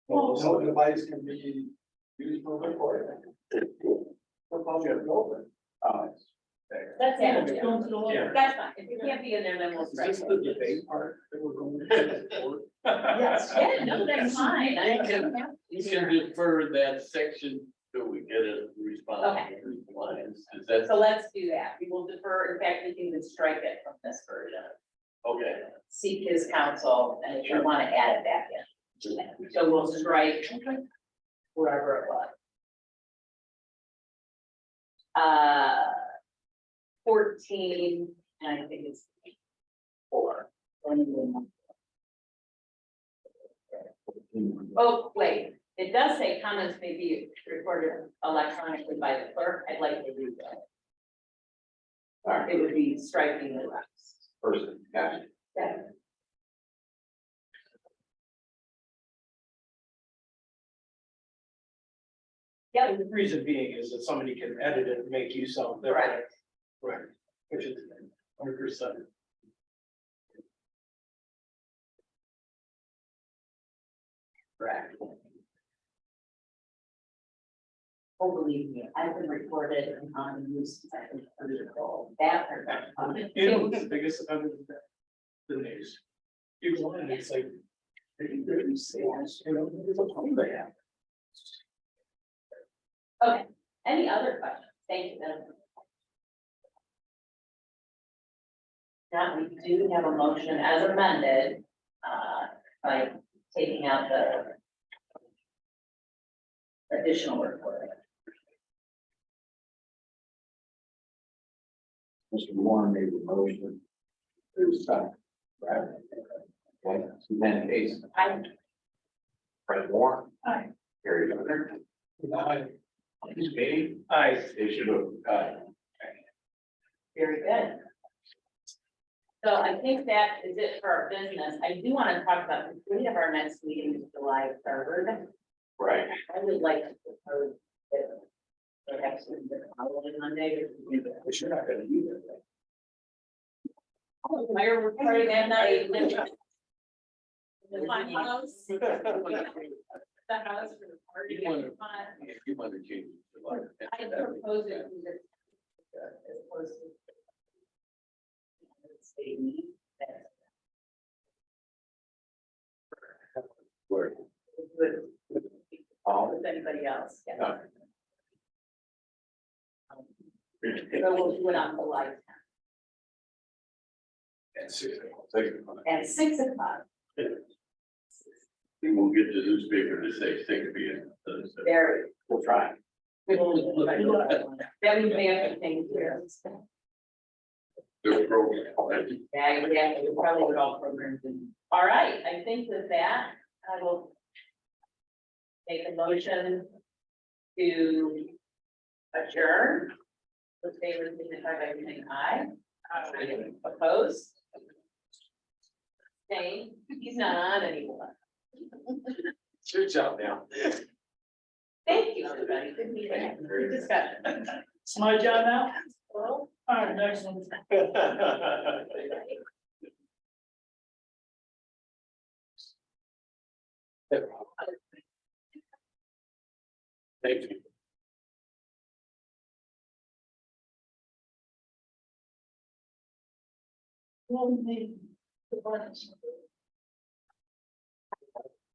no device can be used for recording. The public building. That's it. Going to the law. Yeah. That's fine. If you can't be in there, then we'll Is strike this it. the debate part that we're going to? Yes, yeah, no, that's fine. I don't have You to. can defer that section till we get a response. Okay. from compliance. Is that, So let's do that. We will defer. In fact, we can even strike it from this version. okay, Seek his counsel, and if you want to add it back in. So we'll strike wherever it was. 14, and I think it's 4. Oh, wait, it does say comments may be recorded electronically by the clerk. I'd like to read that. It would be striking the rest. Person, gotcha. Yeah. Yeah, The reason being is that somebody can edit it and make you sound different. Right. Which is 100%. correct. Oh, believe me, I've been recorded and on the news since I've been 30 years old. That. You know, the biggest offender is that, the news. You go in, it's like. They say, you know, it's a home they have. Okay, any other questions? Thank you, Madam. Now, we do have a motion as amended, by taking out the additional report. Mr. Warren made the motion. To stop. Right. Okay, Susanna Case. I, Fred Warren. Aye. Gary Leonard. Aye. Ms. Katie. Aye. They should have, very good. So I think that is it for our business. I do want to talk about, we have our next meeting is July 3rd. right. I would like to propose that perhaps the following Monday. But you're not gonna use it. Fire party that night. The fun house. The house for the party. You want to change the I propose it. As opposed to. State need. Word. Good. All. With anybody else, yeah. No. So we'll do it on the light And 6 o'clock. at 6 o'clock. We'll get the newspaper to say 6 p.m. Very. We'll try. That we may have to think here. Their program. Yeah, we probably would all programs. All right, I think with that, I will make a motion to adjourn. The favor signify by saying aye. Opposed? Staying, he's not on anymore. It's your job now. Thank you, everybody. Good meeting, good discussion. It's my job now. Well, All right, next one. Thank you. Well, the.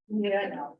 Yeah, I know.